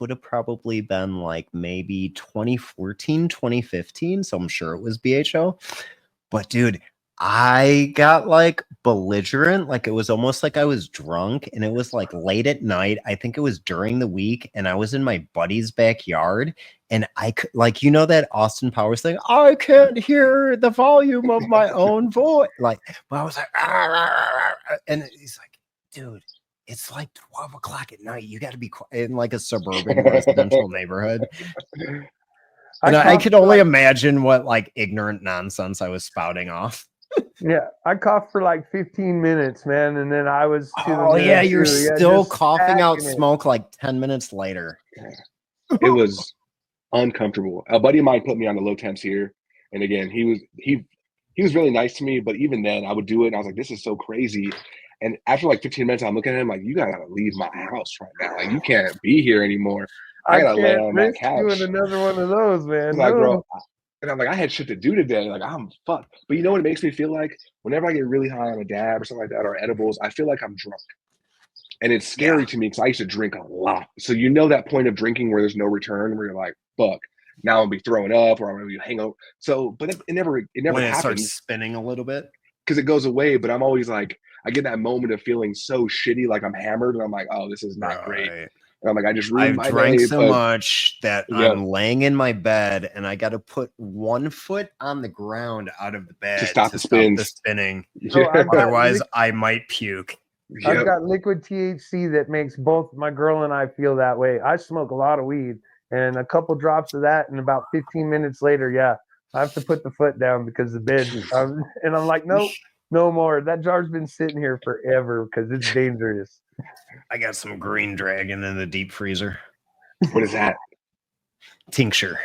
would have probably been like maybe 2014, 2015. So I'm sure it was BHO. But dude, I got like belligerent, like it was almost like I was drunk, and it was like late at night. I think it was during the week, and I was in my buddy's backyard, and I could, like, you know, that Austin Powers thing, I can't hear the volume of my own voice. Like, but I was like, and he's like, dude, it's like 12 o'clock at night. You got to be in like a suburban residential neighborhood. And I could only imagine what like ignorant nonsense I was spouting off. Yeah, I coughed for like 15 minutes, man, and then I was. Oh yeah, you're still coughing out smoke like 10 minutes later. It was uncomfortable. A buddy of mine put me on the low temps here, and again, he was really nice to me. But even then, I would do it, and I was like, "This is so crazy." And after like 15 minutes, I'm looking at him like, "You gotta leave my house right now. Like, you can't be here anymore. I gotta lay on my couch." Doing another one of those, man. Like, bro, and I'm like, I had shit to do today. Like, I'm fucked. But you know what it makes me feel like? Whenever I get really high on a dab or something like that, or edibles, I feel like I'm drunk. And it's scary to me because I used to drink a lot. So you know that point of drinking where there's no return, where you're like, fuck, now I'm gonna be throwing up or I'm gonna be hangover. So, but it never when happens. It starts spinning a little bit. Because it goes away, but I'm always like, I get that moment of feeling so shitty, like I'm hammered, and I'm like, oh, this is not great. And I'm like, I just ruined my drank day, so much that I'm laying in my bed and I got to put one foot on the ground out of the bed to stop the spinning. Otherwise, I might puke. I've got liquid THC that makes both my girl and I feel that way. I smoke a lot of weed, and a couple drops of that, and about 15 minutes later, I have to put the foot down because the bed. And I'm like, nope, no more. That jar's been sitting here forever because it's dangerous. I got some green dragon in the deep freezer. What is that? Tincture.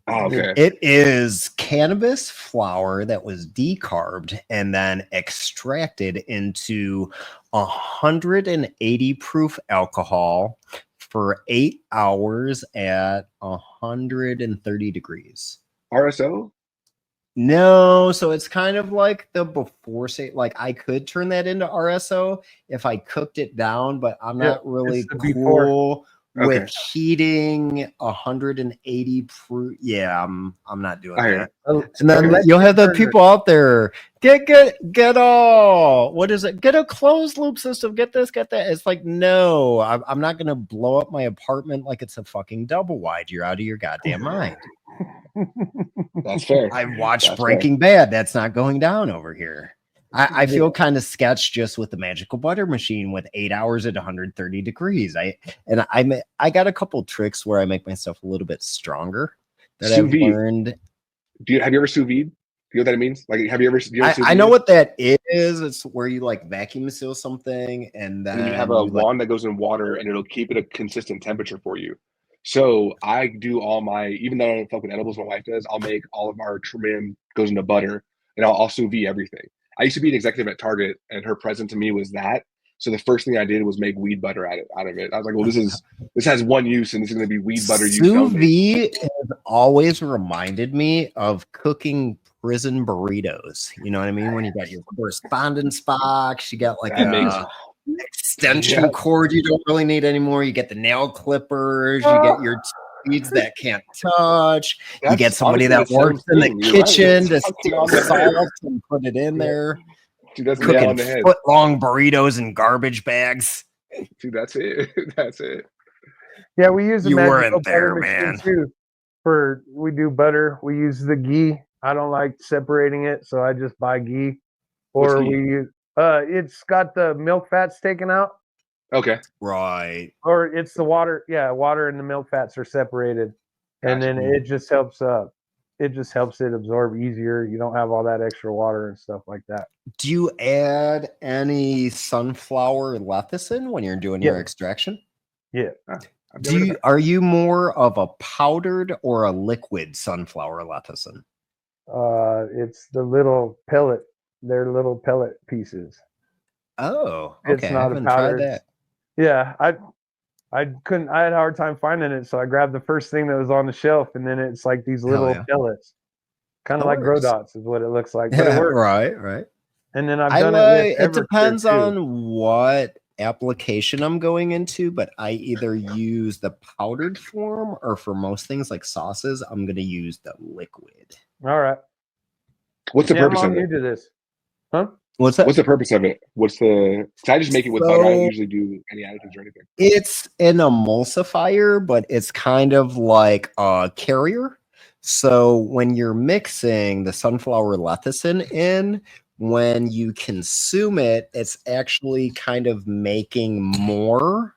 Oh, okay. It is cannabis flower that was decarbed and then extracted into 180 proof alcohol for 8 hours at 130 degrees. RSO? No, so it's kind of like the before say, like I could turn that into RSO if I cooked it down, but I'm not really cool with heating 180 proof. Yeah, I'm not doing that. And then you'll have the people out there get what is it? Get a closed loop system. Get this, get that. It's like, no, I'm not gonna blow up my apartment like it's a fucking double wide. You're out of your goddamn mind. That's fair. I watched Breaking Bad. That's not going down over here. I feel kind of sketched just with the magical butter machine with 8 hours at 130 degrees. I got a couple tricks where I make myself a little bit stronger that I've learned. Have you ever sous vide? You know what that means? Like, have you ever? I know what that is. It's where you like vacuum seal something, and then you have a wand that goes in water, and it'll keep it a consistent temperature for you. So I do all my, even though I don't fuck with edibles, my wife does. I'll make all of our trim goes into butter, and I'll sous vide everything. I used to be an executive at Target, and her present to me was that. So the first thing I did was make weed butter out of it. I was like, well, this has one use, and this is going to be weed butter use. Sous vide has always reminded me of cooking prison burritos. You know what I mean? When you got your correspondence box, you got like extension cord you don't really need anymore. You get the nail clippers, you get your weeds that can't touch. You get somebody that works in the kitchen to steal salt and put it in there. Dude, that's cooking foot-long burritos in garbage bags. Dude, that's it. That's it. Yeah, we use you weren't there, man. Too. We do butter. We use the ghee. I don't like separating it, so I just buy ghee. Or we use it's got the milk fats taken out. Okay. Right. Or it's the water. Yeah, water and the milk fats are separated. and Gotcha. then it just helps. It just helps it absorb easier. You don't have all that extra water and stuff like that. Do you add any sunflower lecithin when you're doing your extraction? Yeah. Are you more of a powdered or a liquid sunflower lecithin? It's the little pellet. They're little pellet pieces. Oh, It's okay. I not a haven't powder. tried that. Yeah, I couldn't. I had a hard time finding it, so I grabbed the first thing that was on the shelf, and then it's like these little pellets, kind of like grow dots, is what it looks like. But it works. Right. And then I've done it with it Everclear depends too. on what application I'm going into, but I either use the powdered form or for most things like sauces, I'm going to use the liquid. All right. What's the purpose I'm of it? new to this. Huh? What's that? What's the purpose of it? What's the? I just make it with butter. I don't usually do any additives or anything. It's an emulsifier, but it's kind of like a carrier. So when you're mixing the sunflower lecithin in, when you consume it, it's actually kind of making more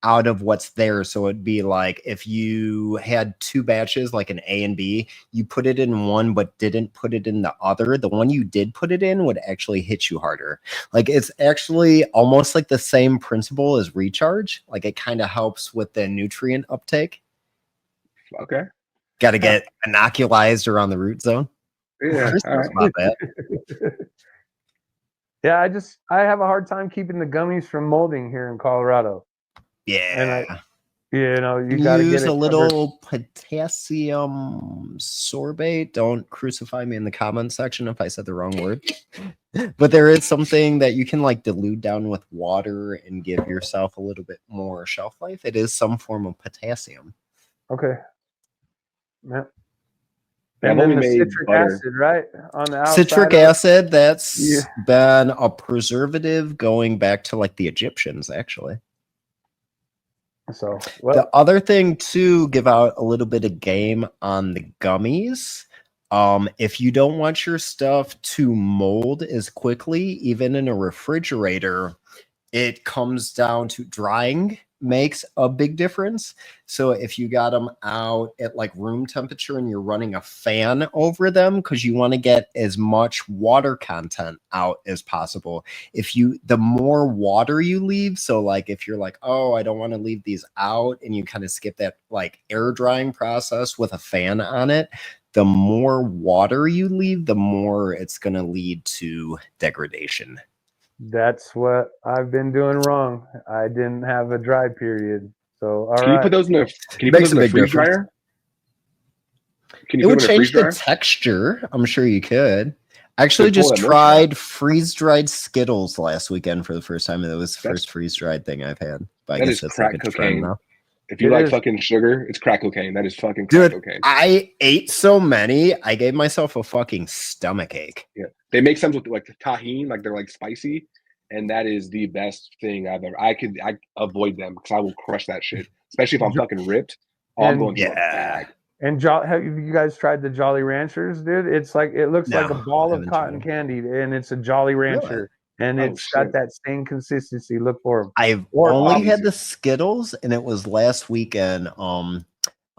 out of what's there. So it'd be like if you had two batches, like an A and B, you put it in one but didn't put it in the other. The one you did put it in would actually hit you harder. Like it's actually almost like the same principle as recharge. Like it kind of helps with the nutrient uptake. Okay. Got to get inoculized around the root zone. Yeah. All right. About that. Yeah, I have a hard time keeping the gummies from molding here in Colorado. Yeah. And you got to use get a little potassium sorbate. Don't crucify me in the comment section if I said the wrong word. But there is something that you can like dilute down with water and give yourself a little bit more shelf life. It is some form of potassium. Okay. Yeah. And then the citric acid, right? On the outside. Citric acid, that's been a preservative going back to like the Egyptians, actually. So the other thing to give out a little bit of game on the gummies. If you don't want your stuff to mold as quickly, even in a refrigerator, it comes down to drying makes a big difference. So if you got them out at like room temperature and you're running a fan over them because you want to get as much water content out as possible, the more water you leave, so like if you're like, oh, I don't want to leave these out, and you kind of skip that like air drying process with a fan on it, the more water you leave, the more it's going to lead to degradation. That's what I've been doing wrong. I didn't have a dry period. So Can you put those in the freeze dryer? It would change the texture. I'm sure you could. I actually just tried freeze-dried Skittles last weekend for the first time, and it was the first freeze-dried thing I've had. But I guess that's crack cocaine. If you like fucking sugar, it's crack cocaine. That is fucking crack cocaine. I ate so many, I gave myself a fucking stomach ache. Yeah. They make some with like tahini, like they're like spicy, and that is the best thing I've ever. I avoid them because I will crush that shit, especially if I'm fucking ripped. I'm going to a bag. And have you guys tried the Jolly Ranchers, dude? It's like it looks like a ball of cotton candy, and it's a Jolly Rancher, and it's got that same consistency. Look for them. I've only had the Skittles, and it was last weekend.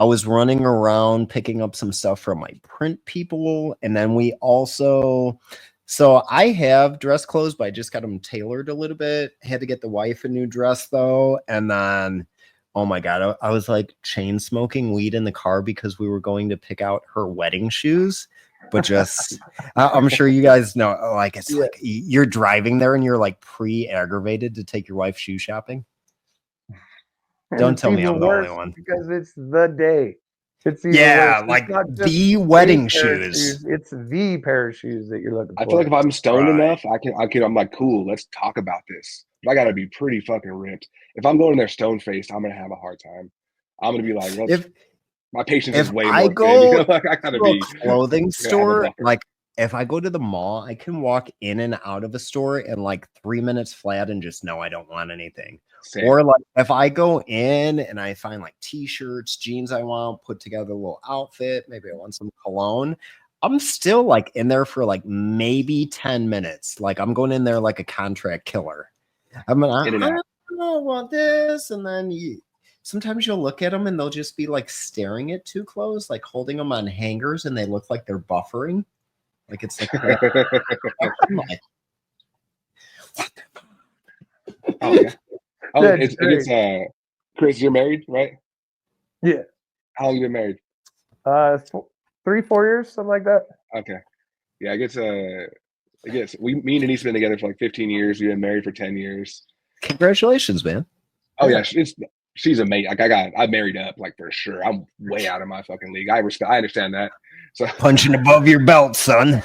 I was running around picking up some stuff from my print people, and then we also. So I have dress clothes, but I just got them tailored a little bit. Had to get the wife a new dress though, and then. Oh my God, I was like chain smoking weed in the car because we were going to pick out her wedding shoes. But just, I'm sure you guys know, like, it's like you're driving there and you're like pre-aggravated to take your wife shoe shopping. Don't tell me I'm the only one. Because it's the day. It's like the wedding shoes. It's the pair of shoes that you're looking for. I feel like if I'm stoned enough, I'm like, cool, let's talk about this. But I gotta be pretty fucking ripped. If I'm going there stone faced, I'm gonna have a hard time. I'm gonna be like, my patience is way more. I gotta be clothing store. Like if I go to the mall, I can walk in and out of a store in like 3 minutes flat and just know I don't want anything. Same. Or like if I go in and I find like t-shirts, jeans I want, put together a little outfit, maybe I want some cologne. I'm still like in there for like maybe 10 minutes. Like I'm going in there like a contract killer. I don't want this, and then sometimes you'll look at them and they'll just be like staring at too close, like holding them on hangers, and they look like they're buffering. Like it's like, I'm like, Oh yeah. Oh, That's it's Chris, you're married, right? Yeah. How long you been married? 3-4 years, something like that. Okay. Yeah, I guess me and Denise have been together for like 15 years. We've been married for 10 years. congratulations, man. Oh yeah, she's amazing. Like I married up, like for sure. I'm way out of my fucking league. I understand that. So Punching above your belt, son.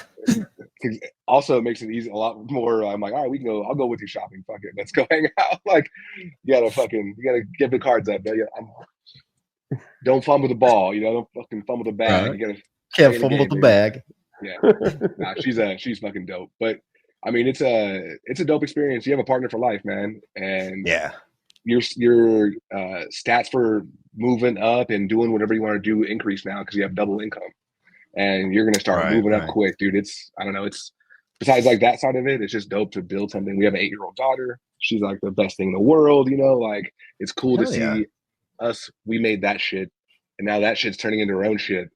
also it makes it easy a lot more. I'm like, all right, we can go. I'll go with you shopping. Fuck it, let's go hang out. Like you gotta give the cards up. Don't fumble the ball. Don't fucking fumble the bag. Right. You gotta Can't fumble the bag. Yeah, nah, she's fucking dope. But I mean, it's a dope experience. You have a partner for life, man, and Yeah. your stats for moving up and doing whatever you want to do increase now because you have double income, and you're gonna start moving up quick, dude. I don't know. It's besides like that side of it, it's just dope to build something. We have an 8-year-old daughter. She's like the best thing in the world. Like it's cool to see us. We made that shit, and now that shit's turning into her own shit.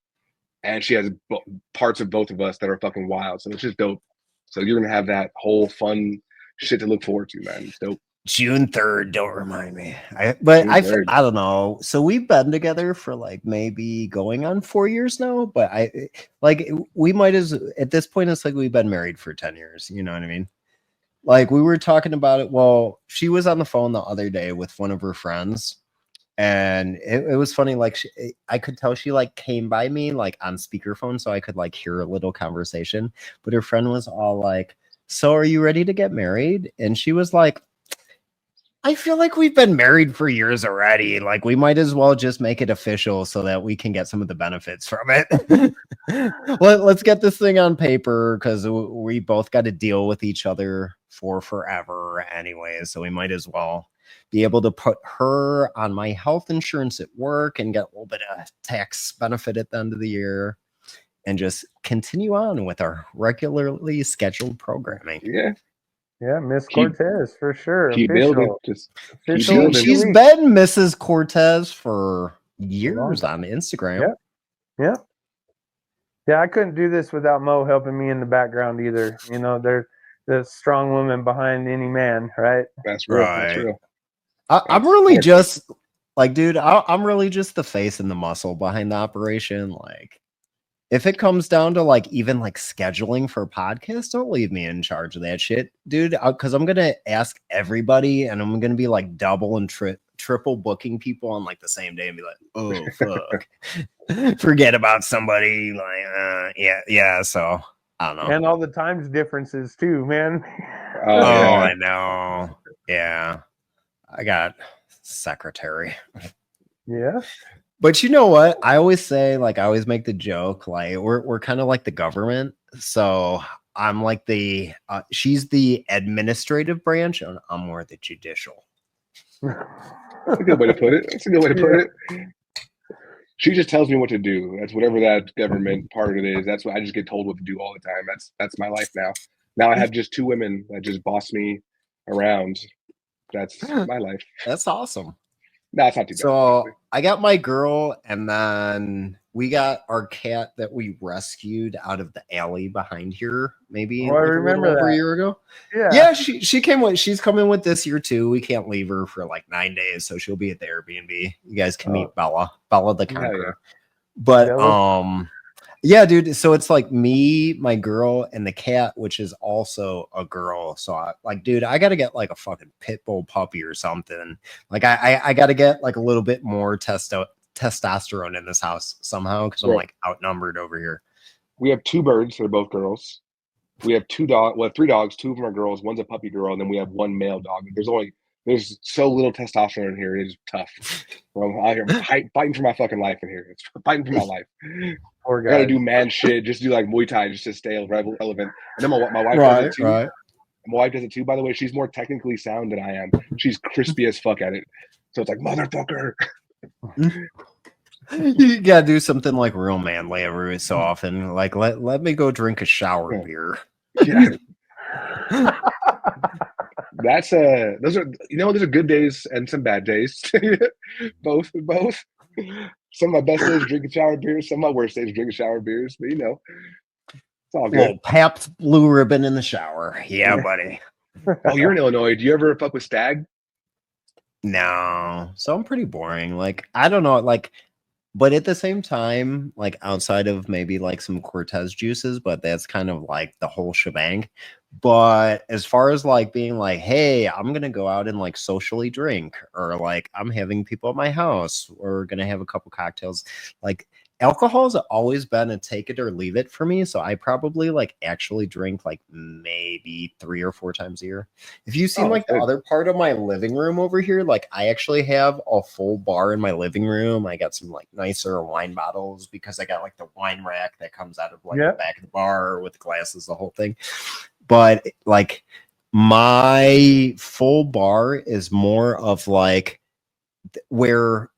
And she has parts of both of us that are fucking wild. So it's just dope. So you're going to have that whole fun shit to look forward to, man. It's dope. June 3rd, don't remind me. I don't know. So we've been together for like maybe going on 4 years now, but we might at this point, it's like we've been married for 10 years. You know what I mean? Like we were talking about it. Well, she was on the phone the other day with one of her friends. And it was funny, like I could tell she like came by me like on speakerphone so I could like hear a little conversation. But her friend was all like, so are you ready to get married? And she was like, I feel like we've been married for years already. Like we might as well just make it official so that we can get some of the benefits from it. Let's get this thing on paper because we both got to deal with each other for forever anyway. So we might as well be able to put her on my health insurance at work and get a little bit of tax benefit at the end of the year and just continue on with our regularly scheduled programming. Yeah, Miss Cortez for sure. Keep building. Just she's been Mrs. Cortez for years on Instagram. Yeah. I couldn't do this without Mo helping me in the background either. They're the strong woman behind any man, right? That's real. Right. That's real. I'm really just like, dude, I'm really just the face and the muscle behind the operation. Like, if it comes down to like even like scheduling for podcasts, don't leave me in charge of that shit, dude. Because I'm gonna ask everybody, and I'm gonna be like double and triple booking people on like the same day, and be like, oh fuck, forget about somebody. Like, yeah. So I don't know. And all the times differences too, man. I know. Yeah. I got secretary. Yeah. But you know what? I always say, like, I always make the joke, like, we're kind of like the government. So I'm like she's the administrative branch, and I'm more the judicial. That's a good way to put it. She just tells me what to do. That's whatever that government part of it is. That's what I just get told what to do all the time. That's my life now. Now I have just 2 women that just boss me around. That's my life. That's awesome. No, it's not too bad. So I got my girl, and then we got our cat that we rescued out of the alley behind here, maybe I remember over a year ago. Yeah, she came with. She's coming with this year too. We can't leave her for like 9 days, so she'll be at the Airbnb. You guys can meet Bella the Conqueror. But yeah, dude. So it's like me, my girl, and the cat, which is also a girl. So dude, I got to get like a fucking pit bull puppy or something. Like I got to get like a little bit more testosterone in this house somehow because I'm like outnumbered over here. We have 2 birds. They're both girls. We have 2 dogs. Well, 3 dogs. 2 of them are girls. One's a puppy girl, and then we have 1 male dog. There's so little testosterone in here. It is tough. I'm out here fighting for my fucking life in here. It's fighting for my life. Poor guy. I gotta do man shit. Just do like Muay Thai just to stay relevant. And then my wife does it too. Right. My wife does it too. By the way, she's more technically sound than I am. She's crispy as fuck at it. So it's like motherfucker. You gotta do something like real manly every so often. Like let me go drink a shower beer. Yeah. That's those are good days and some bad days. Both. Some of my best days drinking shower beers. Some of my worst days drinking shower beers. But it's all good. Little Pabst Blue Ribbon in the shower. Yeah, buddy. Oh, you're in Illinois. Do you ever fuck with Stag? No. So I'm pretty boring. Like, I don't know. Like, but at the same time, like outside of maybe like some Cortez juices, but that's kind of like the whole shebang. But as far as like being like, hey, I'm gonna go out and like socially drink, or like I'm having people at my house, or gonna have a couple cocktails, like alcohol's always been a take it or leave it for me. So I probably like actually drink like maybe 3 or 4 times a year. If you've seen like the other part of my living room over here, like I actually have a full bar in my living room. I got some like nicer wine bottles because I got like the wine rack that comes out of like the back of the bar with glasses, the whole thing. But like my full bar is more of like where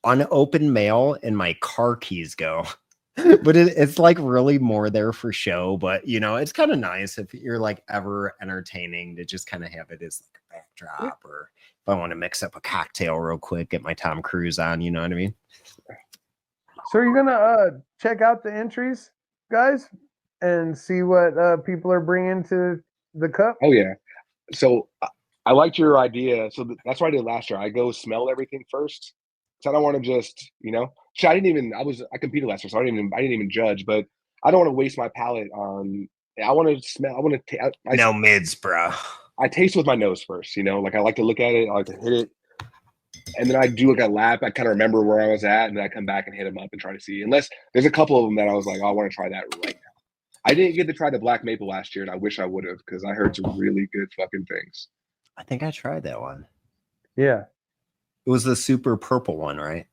unopened mail and my car keys go. But it's like really more there for show. But it's kind of nice if you're like ever entertaining to just kind of have it as like a backdrop, or if I want to mix up a cocktail real quick, get my Tom Cruise on, you know what I mean? So you're gonna check out the entries, guys, and see what people are bringing to the cup? Oh yeah. So I liked your idea. So that's what I did last year. I go smell everything first. So I don't want to just, I competed last year, so I didn't even judge, but I don't want to waste my palate on, I want to smell, I want to, no mids, bro. I taste with my nose first, like I like to look at it, I like to hit it. And then I do like a lap. I kind of remember where I was at, and then I come back and hit them up and try to see, unless there's a couple of them that I was like, oh, I want to try that right now. I didn't get to try the Black Maple last year, and I wish I would have, because I heard some really good fucking things. I think I tried that one. Yeah. It was the super purple one, right?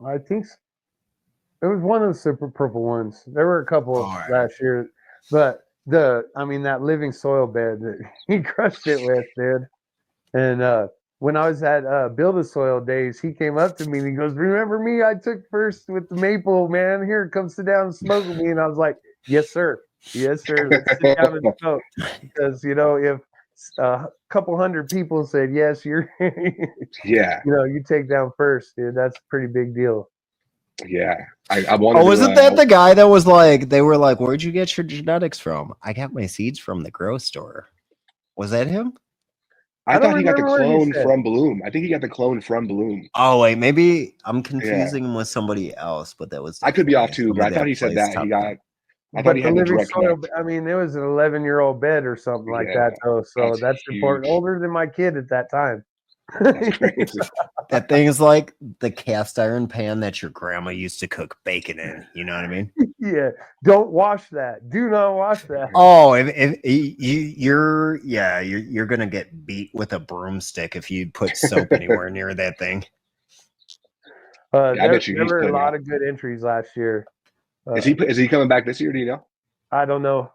I think so. It was one of the super purple ones. There were a couple last year, but that living soil bed that he crushed it with, dude. And when I was at Build a Soil Days, he came up to me and he goes, "Remember me? I took first with the maple, man. Here, come sit down and smoke with me." And I was like, "Yes, sir. Yes, sir. Let's sit down and smoke." Because if a couple hundred people said yes, you're yeah, you take down first, dude. That's a pretty big deal. Yeah, I wanted. Wasn't that the guy that was like, they were like, "Where'd you get your genetics from?" I got my seeds from the grow store. Was that him? I thought he got the clone from Bloom. I think he got the clone from Bloom. Oh wait, maybe I'm confusing him with somebody else, but that was. I could be off too, but I thought he said that he got. I thought he had the direct soil, it was an 11-year-old bed or something like that, though. So that's important. Older than my kid at that time. That's crazy. That thing is like the cast iron pan that your grandma used to cook bacon in. You know what I mean? Yeah. Don't wash that. Do not wash that. Oh, if you're gonna get beat with a broomstick if you put soap anywhere near that thing. I bet there were a lot of good entries last year. Is he coming back this year? Do you know? I don't know.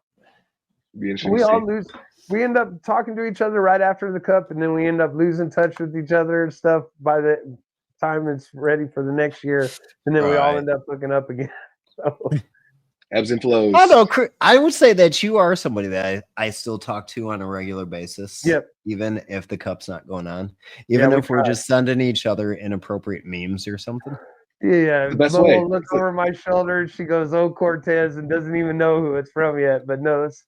We all lose. We end up talking to each other right after the cup, and then we end up losing touch with each other and stuff by the time it's ready for the next year, and then we all end up hooking up again. So. Ebbs and flows. I know. I would say that you are somebody that I still talk to on a regular basis. Yep. Even if the cup's not going on, even if we're just sending each other inappropriate memes or something. Yeah, Momo looks over my shoulder. She goes, "Oh, Cortez," and doesn't even know who it's from yet, but knows.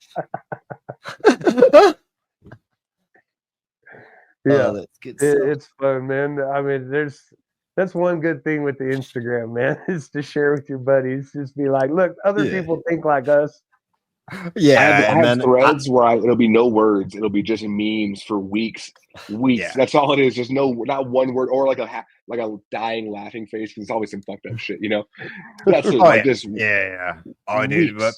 Yeah, that's good. It's fun, man. I mean, that's one good thing with the Instagram, man, is to share with your buddies. Just be like, "Look, other people think like us." Yeah, I have threads where it'll be no words. It'll be just memes for weeks. Yeah. That's all it is. Just not one word, or like a dying laughing face. Because it's always some fucked up shit, That's it. Oh, dude, but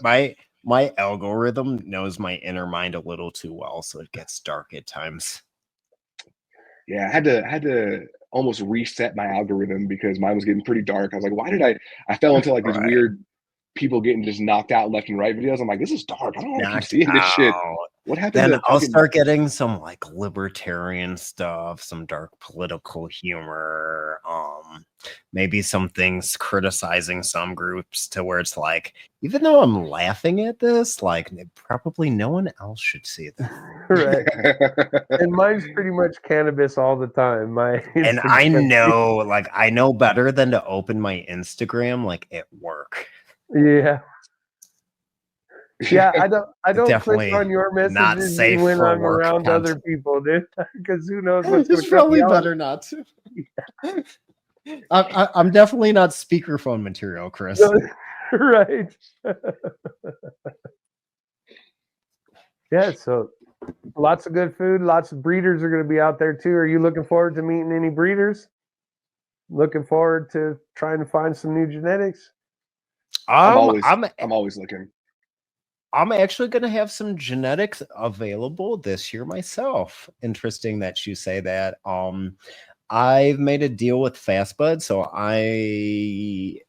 my algorithm knows my inner mind a little too well, so it gets dark at times. Yeah, I had to almost reset my algorithm because mine was getting pretty dark. I was like, why did I fell into like these weird people getting just knocked out left and right videos. I'm like, this is dark. I don't want to keep seeing this shit. What happened? Then I'll start getting some like libertarian stuff, some dark political humor, maybe some things criticizing some groups to where it's like, even though I'm laughing at this, like probably no one else should see that. Right. And mine's pretty much cannabis all the time. My And I Instagram. know, like, I know better than to open my Instagram like at work. Yeah. Yeah, I don't click Definitely on your not messages safe when for I'm work around other content. people, dude. Because who knows what's going It's to come probably out. better not to. I'm definitely not speakerphone material, Chris. Right. Yeah, so lots of good food. Lots of breeders are going to be out there too. Are you looking forward to meeting any breeders? Looking forward to trying to find some new genetics? I'm I'm always looking. I'm actually going to have some genetics available this year myself. Interesting that you say that. I've made a deal with Fastbud, so I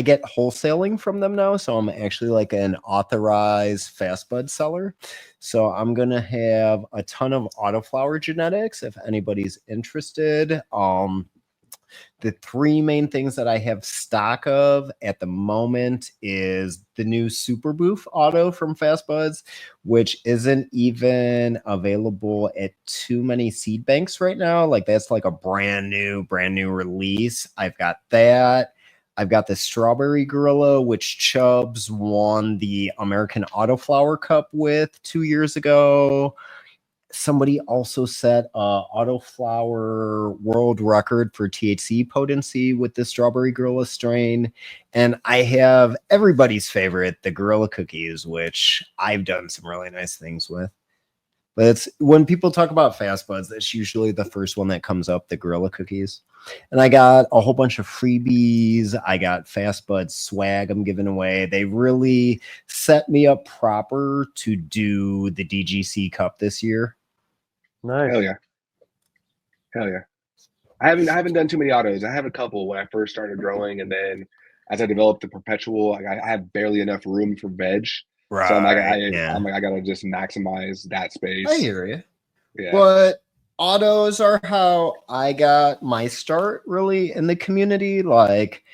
get wholesaling from them now, so I'm actually like an authorized Fastbud seller. So I'm gonna have a ton of autoflower genetics if anybody's interested. The three main things that I have stock of at the moment is the new Super Boof Auto from Fastbuds, which isn't even available at too many seed banks right now. Like that's like a brand new release. I've got that. I've got the Strawberry Gorilla, which Chubbs won the American Autoflower Cup with 2 years ago. Somebody also set a autoflower world record for THC potency with the Strawberry Gorilla strain. And I have everybody's favorite, the Gorilla Cookies, which I've done some really nice things with. But it's when people talk about Fast Buds, that's usually the first one that comes up, the Gorilla Cookies. And I got a whole bunch of freebies. I got Fast Bud swag I'm giving away. They really set me up proper to do the DGC Cup this year. Nice. Hell yeah. I haven't done too many autos. I have a couple when I first started growing, and then as I developed the perpetual, I have barely enough room for veg. Right. So I'm like, yeah. I gotta just maximize that space. I hear you. Yeah. But autos are how I got my start really in the community. Like,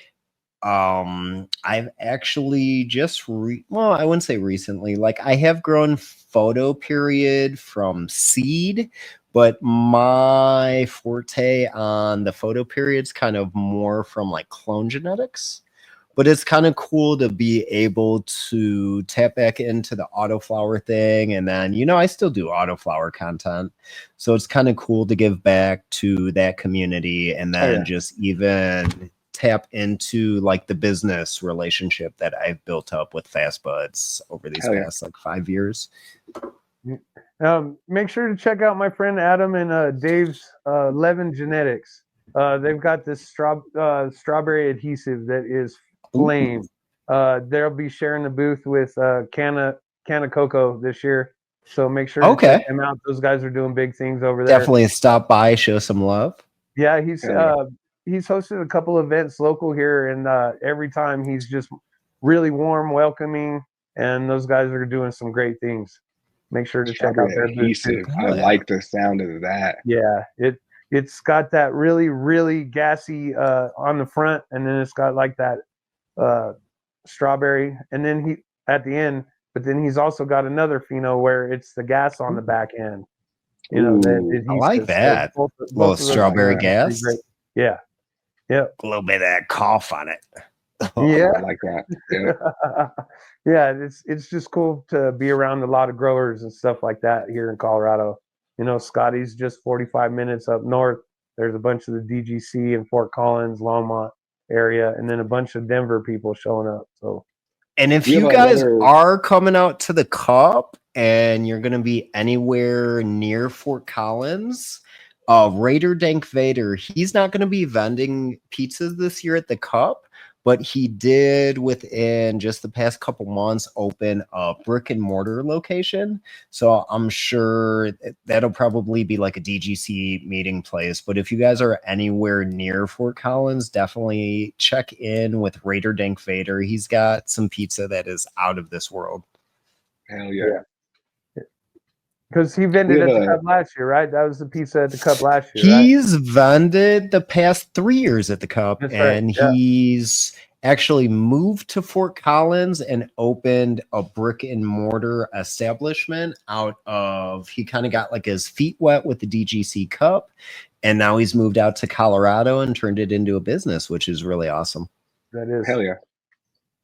I've actually just well, I wouldn't say recently. Like, I have grown photo period from seed, but my forte on the photo period's kind of more from like clone genetics. But it's kind of cool to be able to tap back into the autoflower thing. And then, you know, I still do autoflower content. So it's kind of cool to give back to that community and then just even tap into like the business relationship that I've built up with Fast Buds over these past like 5 years. Make sure to check out my friend Adam and Dave's Levin Genetics. They've got this strawberry adhesive that is flame. They'll be sharing the booth with Canna Coco this year. So make sure to check them out. Those guys are doing big things over there. Definitely stop by, show some love. Yeah, he's hosted a couple events local here, and every time he's just really warm, welcoming, and those guys are doing some great things. Make sure to check out their adhesive. I like the sound of that. Yeah, it's got that really, really gassy on the front, and then it's got like that strawberry, and then he at the end, but then he's also got another pheno where it's the gas on the back end. You know, I like that. Both little strawberry gas. Yeah. Yeah. A little bit of that cough on it. Yeah. I like that. Yeah. Yeah, it's just cool to be around a lot of growers and stuff like that here in Colorado. You know, Scotty's just 45 minutes up north. There's a bunch of the DGC in Fort Collins, Longmont area, and then a bunch of Denver people showing up. So, and if you guys are coming out to the Cup and you're going to be anywhere near Fort Collins, Raider Dank Vader, he's not going to be vending pizzas this year at the Cup, but he did within just the past couple months open a brick and mortar location. So I'm sure that'll probably be like a DGC meeting place. But if you guys are anywhere near Fort Collins, definitely check in with Raider Dank Vader. He's got some pizza that is out of this world. Hell yeah. Because he vended at the Cup last year, right? That was the pizza at the Cup last year. He's vended the past 3 years at the Cup, and he's actually moved to Fort Collins and opened a brick and mortar establishment out of, he kind of got like his feet wet with the DGC Cup. And now he's moved out to Colorado and turned it into a business, which is really awesome. That is Hell yeah.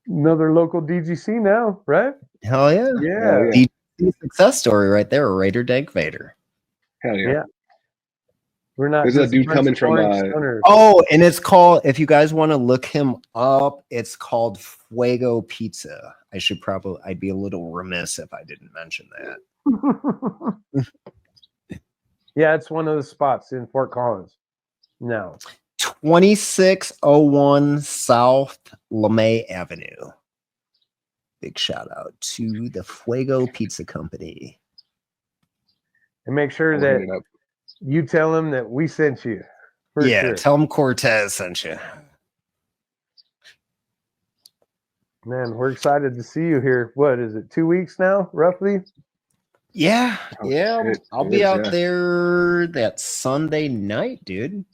another local DGC now, right? Hell yeah. Yeah. Hell yeah. DGC success story right there, Raider Dank Vader. Hell yeah. Yeah. We're not There's a just dude bunch coming of from, orange stoners. Oh, and it's called, if you guys want to look him up, it's called Fuego Pizza. I'd be a little remiss if I didn't mention that. Yeah, it's one of the spots in Fort Collins. No. 2601 South LeMay Avenue. Big shout out to the Fuego Pizza Company. And make sure I'll hit it that up. you tell them that we sent you. For Yeah, sure. tell them Cortez sent you. Man, we're excited to see you here. What is it, 2 weeks now, roughly? Yeah, Oh, yeah. shit. I'll It be is, out yeah. there that Sunday night, dude.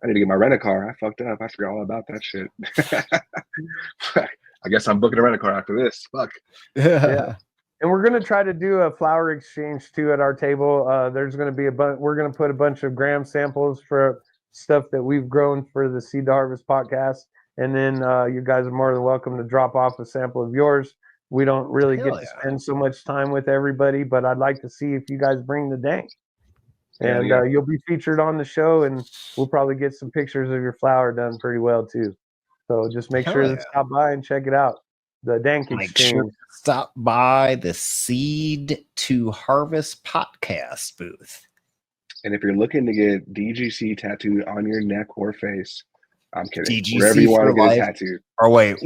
I need to get my rent-a-car. I fucked up. I forgot all about that shit. I guess I'm booking a rent-a-car after this. Fuck. Yeah. And we're going to try to do a flower exchange too at our table. There's going to be we're going to put a bunch of gram samples for stuff that we've grown for the Seed to Harvest podcast. And then you guys are more than welcome to drop off a sample of yours. We don't really Hell get to yeah. spend so much time with everybody, but I'd like to see if you guys bring the dank. Hell And yeah. you'll be featured on the show, and we'll probably get some pictures of your flower done pretty well too. So just make Hell sure yeah. to stop by and check it out. The dank Make exchange. sure to stop by the Seed to Harvest podcast booth. And if you're looking to get DGC tattooed on your neck or face, I'm kidding. DGC Wherever you want for to get life. a tattoo. Or wait,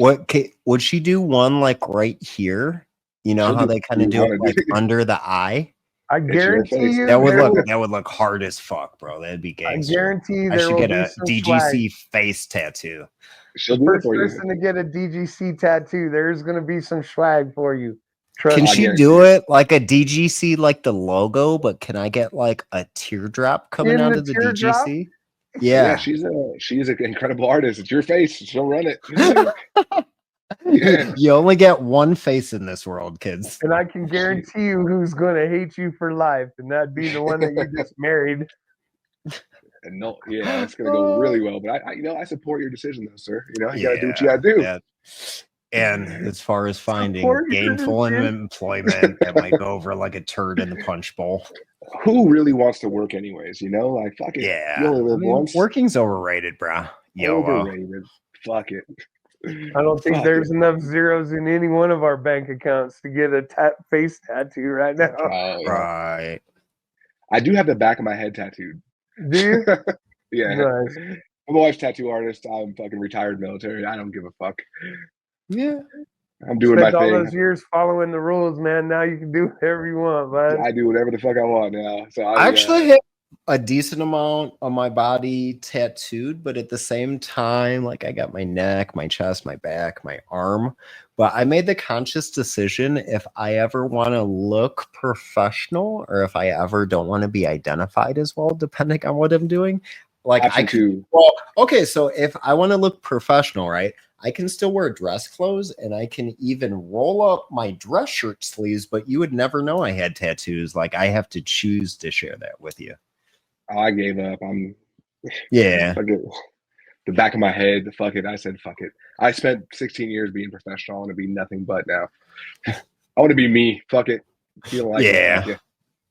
would she do one like right here? You know She'll how do they kind of what do you it wanna like do. under the eye? I your guarantee face. you That would there look hard as fuck, bro. That'd be I gangster. guarantee I there should will get be a some DGC swag. face tattoo. She'll do it First for you. person to get a DGC tattoo, there's going to be some swag for you. Trust Can me. I she guarantee do it. it like a DGC, like the logo? But can I get like a teardrop coming In out the of the teardrop? DGC? Yeah, Yeah. she's an incredible artist. It's your face. She'll run it. Yeah. You only get one face in this world, kids. And I can guarantee you who's going to hate you for life, and that'd be the one that you just married. And no, yeah, it's gonna go really well. But I support your decision, though, sir. You know, you gotta do what you gotta do. Yeah. And as far as finding Support your gainful decision. employment, that might go over like a turd in the punch bowl. Who really wants to work, anyways? You know, like fuck it. Yeah. You only I live mean, once. working's overrated, bro. YOLO. Overrated. Fuck it. I don't think Fuck there's it. enough zeros in any one of our bank accounts to get a face tattoo right now. Oh, yeah. Right. I do have the back of my head tattooed. Do you? Yeah. Nice. I'm a wife's tattoo artist. I'm fucking retired military. I don't give a fuck. Yeah. I'm doing my Spent all thing. those years following the rules, man. Now you can do whatever you want, bud. I do whatever the fuck I want now. So I actually have a decent amount of my body tattooed, but at the same time, like I got my neck, my chest, my back, my arm. But I made the conscious decision, if I ever want to look professional or if I ever don't want to be identified as well, depending on what I'm doing, like I could, too. well, okay, so if I want to look professional, right, I can still wear dress clothes and I can even roll up my dress shirt sleeves, but you would never know I had tattoos. Like I have to choose to share that with you. Oh, I gave up. Yeah. Fuck it. The back of my head, fuck it. I said, fuck it. I spent 16 years being professional. I want to be nothing but now. I want to be me. Fuck it. You don't like Yeah. it.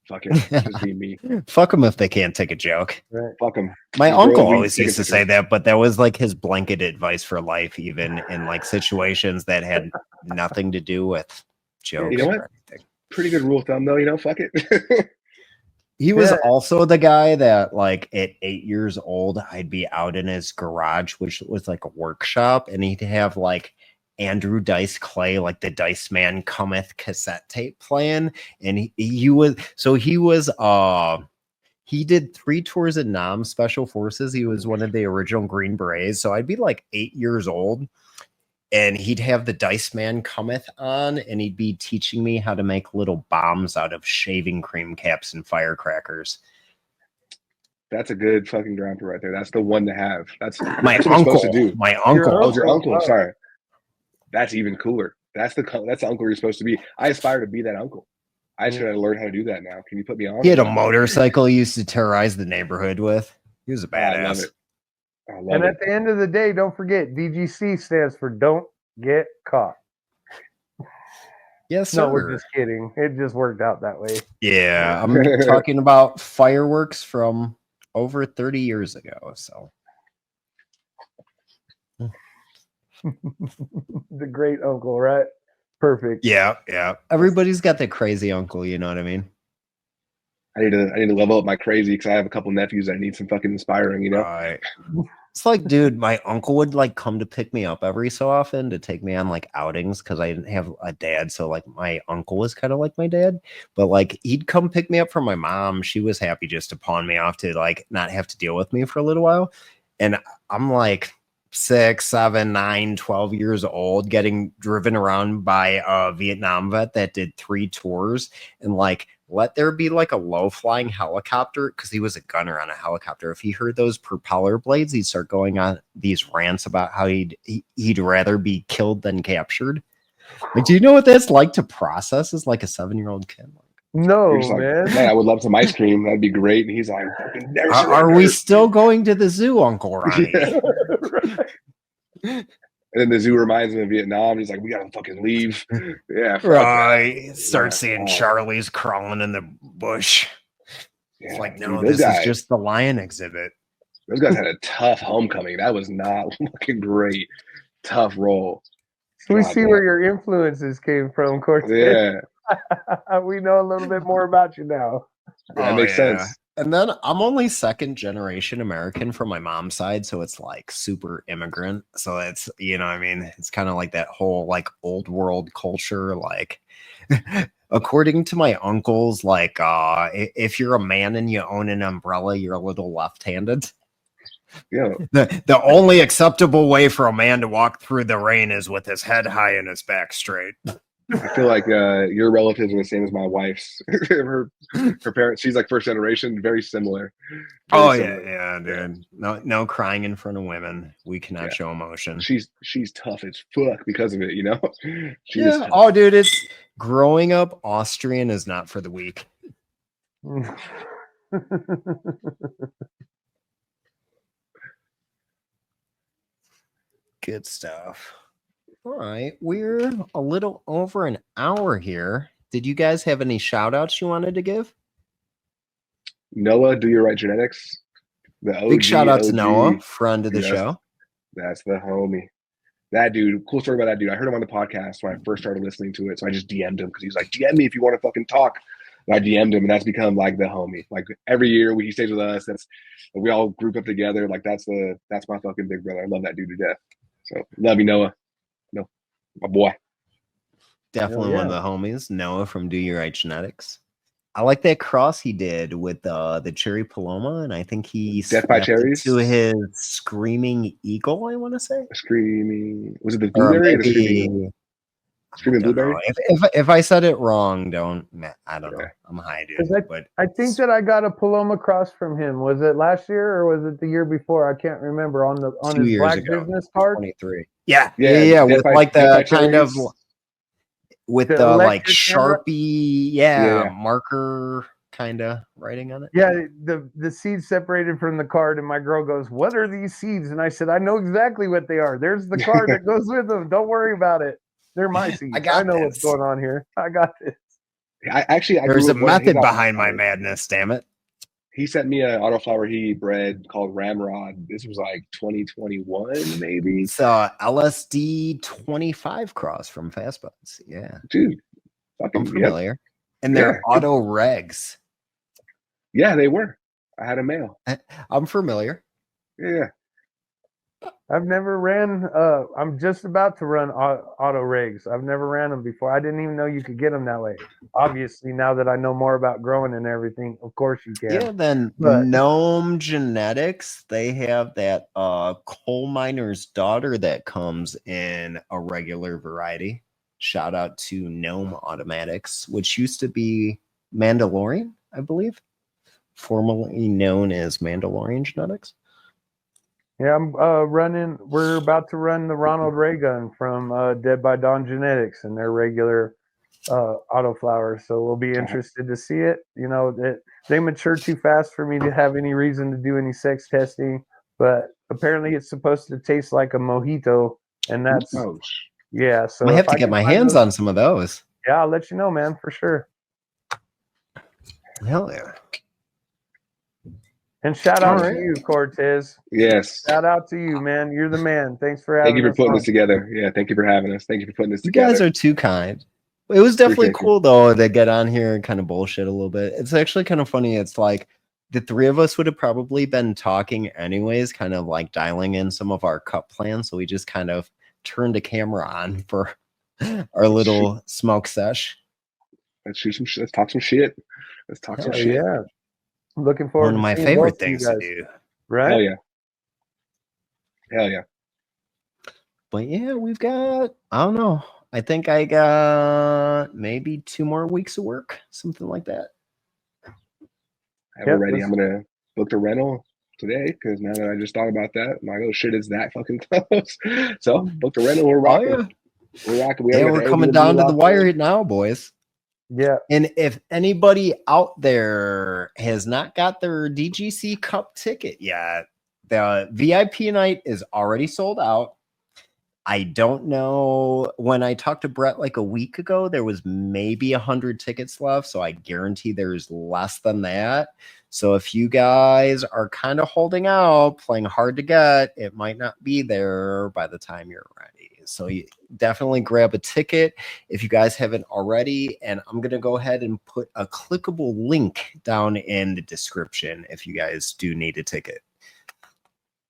Fuck it. Just be me. Fuck them if they can't take a joke. Right. Fuck them. My Girls, uncle we always take a used to picture. say that, but that was like his blanket advice for life, even in like situations that had nothing to do with jokes. You know what? or anything. Pretty good rule of thumb, though. You know, fuck it. He was Yeah. also the guy that, like, at 8 years old, I'd be out in his garage, which was like a workshop, and he'd have like Andrew Dice Clay, like the Dice Man Cometh cassette tape playing, and he did 3 tours of Nam Special Forces. He was one of the original Green Berets. So I'd be like 8 years old, and he'd have the Dice Man Cometh on, and he'd be teaching me how to make little bombs out of shaving cream caps and firecrackers. That's a good fucking ground right there. That's the one to have. That's My what we're uncle. supposed to do. My uncle. Oh, your uncle. Oh. Sorry. That's even cooler. That's the uncle you're supposed to be. I aspire to be that uncle. I should have learned how to do that now. Can you put me on? He had a motorcycle he used to terrorize the neighborhood with. He was a Oh, I love badass. it. I love And it. at the end of the day, don't forget DGC stands for Don't Get Caught. Yes, sir. No, we're just kidding. It just worked out that way. Yeah, I'm talking about fireworks from over 30 years ago. So The great uncle, right? Perfect. yeah. Everybody's got that crazy uncle, you know what I mean? I need to level up my crazy because I have a couple nephews that need some fucking inspiring, you know? Right. It's like, dude, my uncle would like come to pick me up every so often to take me on like outings because I didn't have a dad. So like my uncle was kind of like my dad, but like he'd come pick me up from my mom. She was happy just to pawn me off to like not have to deal with me for a little while. And I'm like 6, 7, 9, 12 years old, getting driven around by a Vietnam vet that did 3 tours and like let there be like a low flying helicopter because he was a gunner on a helicopter. If he heard those propeller blades, he'd start going on these rants about how he'd rather be killed than captured. Like, do you know what that's like to process as like a 7-year-old kid? No, You're just like, man, I would love some ice cream. That'd be great. And he's like, never Are we still going to the zoo, Uncle Ronnie? Yeah. And then the zoo reminds him of Vietnam. He's like, we gotta fucking leave. Yeah, Right. Start Yeah. seeing Charlie's crawling in the bush. Yeah, It's like, dude, no, those this guys, is just the lion exhibit. Those guys had a tough homecoming. That was not fucking great. Tough role. So we God see damn. where your influences came from, Cortez. Yeah, We know a little bit more about you now. that makes sense. And then I'm only second generation American from my mom's side, so it's like super immigrant. So it's, you know what I mean? It's kind of like that whole like old world culture. Like according to my uncles, like if you're a man and you own an umbrella, you're a little left-handed. Yeah, The only acceptable way for a man to walk through the rain is with his head high and his back straight. I feel like your relatives are the same as my wife's. her parents, she's like first generation, very similar. Very similar. Yeah, dude. No crying in front of women. We cannot show emotion. She's tough as fuck because of it, you know? She is tough. Oh, dude, it's growing up Austrian is not for the weak. Good stuff. All right, we're a little over an hour here. Did you guys have any shout outs you wanted to give? Noah, do your right genetics. The OG, Big shout out to OG. Noah, friend of the Yes. show. That's the homie. That dude, cool story about that dude. I heard him on the podcast when I first started listening to it. So I just DM'd him because he was like, DM me if you want to fucking talk. And I DM'd him, and that's become like the homie. Like every year he stays with us. We all group up together. Like that's my fucking big brother. I love that dude to death. So love you, Noah. No, my boy. Definitely one of the homies, Noah from Do Your Right Genetics. I like that cross he did with the Cherry Paloma, and I think he Death by Cherries to his Screaming Eagle, I want to say. Screaming. Was it the Or blueberry or the maybe Screaming blueberry? If I said it wrong, I don't know. I'm high, dude. But I think that I got a Paloma cross from him. Was it last year or was it the year before? I can't remember. On his black business card. 23. Yeah. Death with by- like Death by the kind of Cherries. with The the like electric camera? Sharpie, marker kind of writing on it. Yeah, the seeds separated from the card, and my girl goes, "What are these seeds?" And I said, "I know exactly what they are. There's the card that goes with them. Don't worry about it. They're my seeds. I know what's going on here. I got this." There's a method behind my madness. Damn it! He sent me an autoflower he bred called Ramrod. This was like 2021, maybe. It's LSD 25 cross from Fast Buds. Yeah, dude, I'm familiar. And they're auto regs. Yeah, they were. I had a male. I'm familiar. Yeah. I've never ran. I'm just about to run auto regs. I've never ran them before. I didn't even know you could get them that way. Obviously, now that I know more about growing and everything, of course you can. Yeah, then Gnome Genetics, they have that coal miner's daughter that comes in a regular variety. Shout out to Gnome Automatics, which used to be Mandalorian, I believe. formerly known as Mandalorian Genetics. Yeah, I'm running. We're about to run the Ronald Ray gun from Dead by Dawn Genetics and their regular autoflower. So we'll be interested to see it. You know, they mature too fast for me to have any reason to do any sex testing. But apparently, it's supposed to taste like a mojito, and that's yeah. So I have if to get my hands on some of those. Yeah, I'll let you know, man, for sure. Hell yeah. And shout out to you, Cortez. Yes. Shout out to you, man. You're the man. Thanks for having us. Thank you for putting on. this together. Yeah, thank you for having us. Thank you for putting this You together. guys are too kind. It was definitely Appreciate cool though to get on here and kind of bullshit a little bit. It's actually kind of funny. It's like the three of us would have probably been talking anyways, kind of like dialing in some of our cup plans. So we just kind of turned the camera on for our little smoke sesh. Let's shoot some shit. Let's talk some shit. Let's talk some shit. Yeah. I'm looking forward One of to my seeing favorite both of you things to guys. do. Right? Hell yeah. Hell yeah. But yeah, we've got, I don't know. I think I got maybe 2 more weeks of work, something like that. We're ready. I'm going to book the rental today because now that I just thought about that, I'm like, oh shit, it's that fucking close. So book the rental. We're rocking. Oh, yeah. We're rocking. We're coming down to the wire now, boys. Yeah. And if anybody out there has not got their DGC Cup ticket yet, the VIP night is already sold out. I don't know. When I talked to Brett like a week ago, there was maybe 100 tickets left. So I guarantee there's less than that. So if you guys are kind of holding out, playing hard to get, it might not be there by the time you're ready. So you definitely grab a ticket if you guys haven't already. And I'm going to go ahead and put a clickable link down in the description if you guys do need a ticket.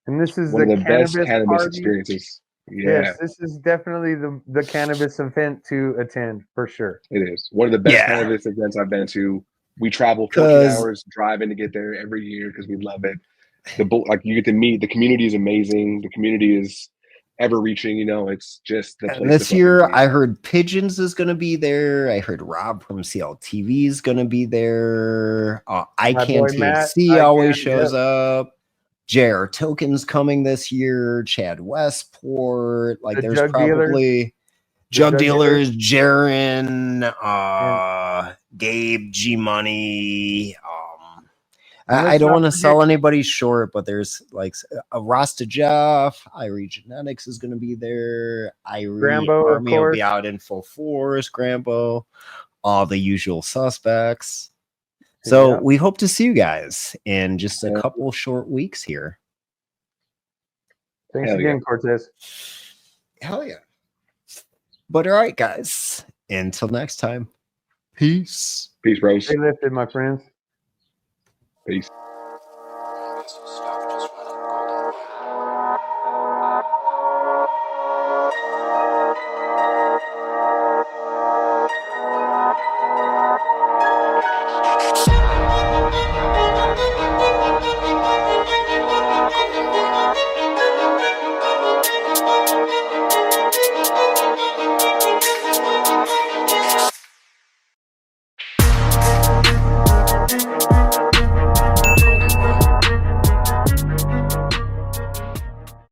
And this is one the of the best cannabis party. experiences. Yeah. Yes, this is definitely the cannabis event to attend for sure. It is one of the best cannabis events I've been to. We travel 14 hours driving to get there every year because we love it. Like you get to meet, the community is amazing. The community is ever reaching, you know, it's just the place. This year I heard Pigeons is going to be there. I heard Rob from CLTV is going to be there. I Can't THC always shows up. JR Token's coming this year. Chad Westport. Like there's probably Jug Dealers, Jaron, Gabe, G Money. I don't want to sell anybody short, but there's like a Rasta Jeff. Irie Genetics is going to be there. Irie Army will be out in full force. Grambo, all the usual suspects. So we hope to see you guys in just a couple short weeks here. Thanks again, Cortez. Hell yeah. But all right, guys. Until next time. Peace. Peace, bros. Stay lifted, my friends. Peace.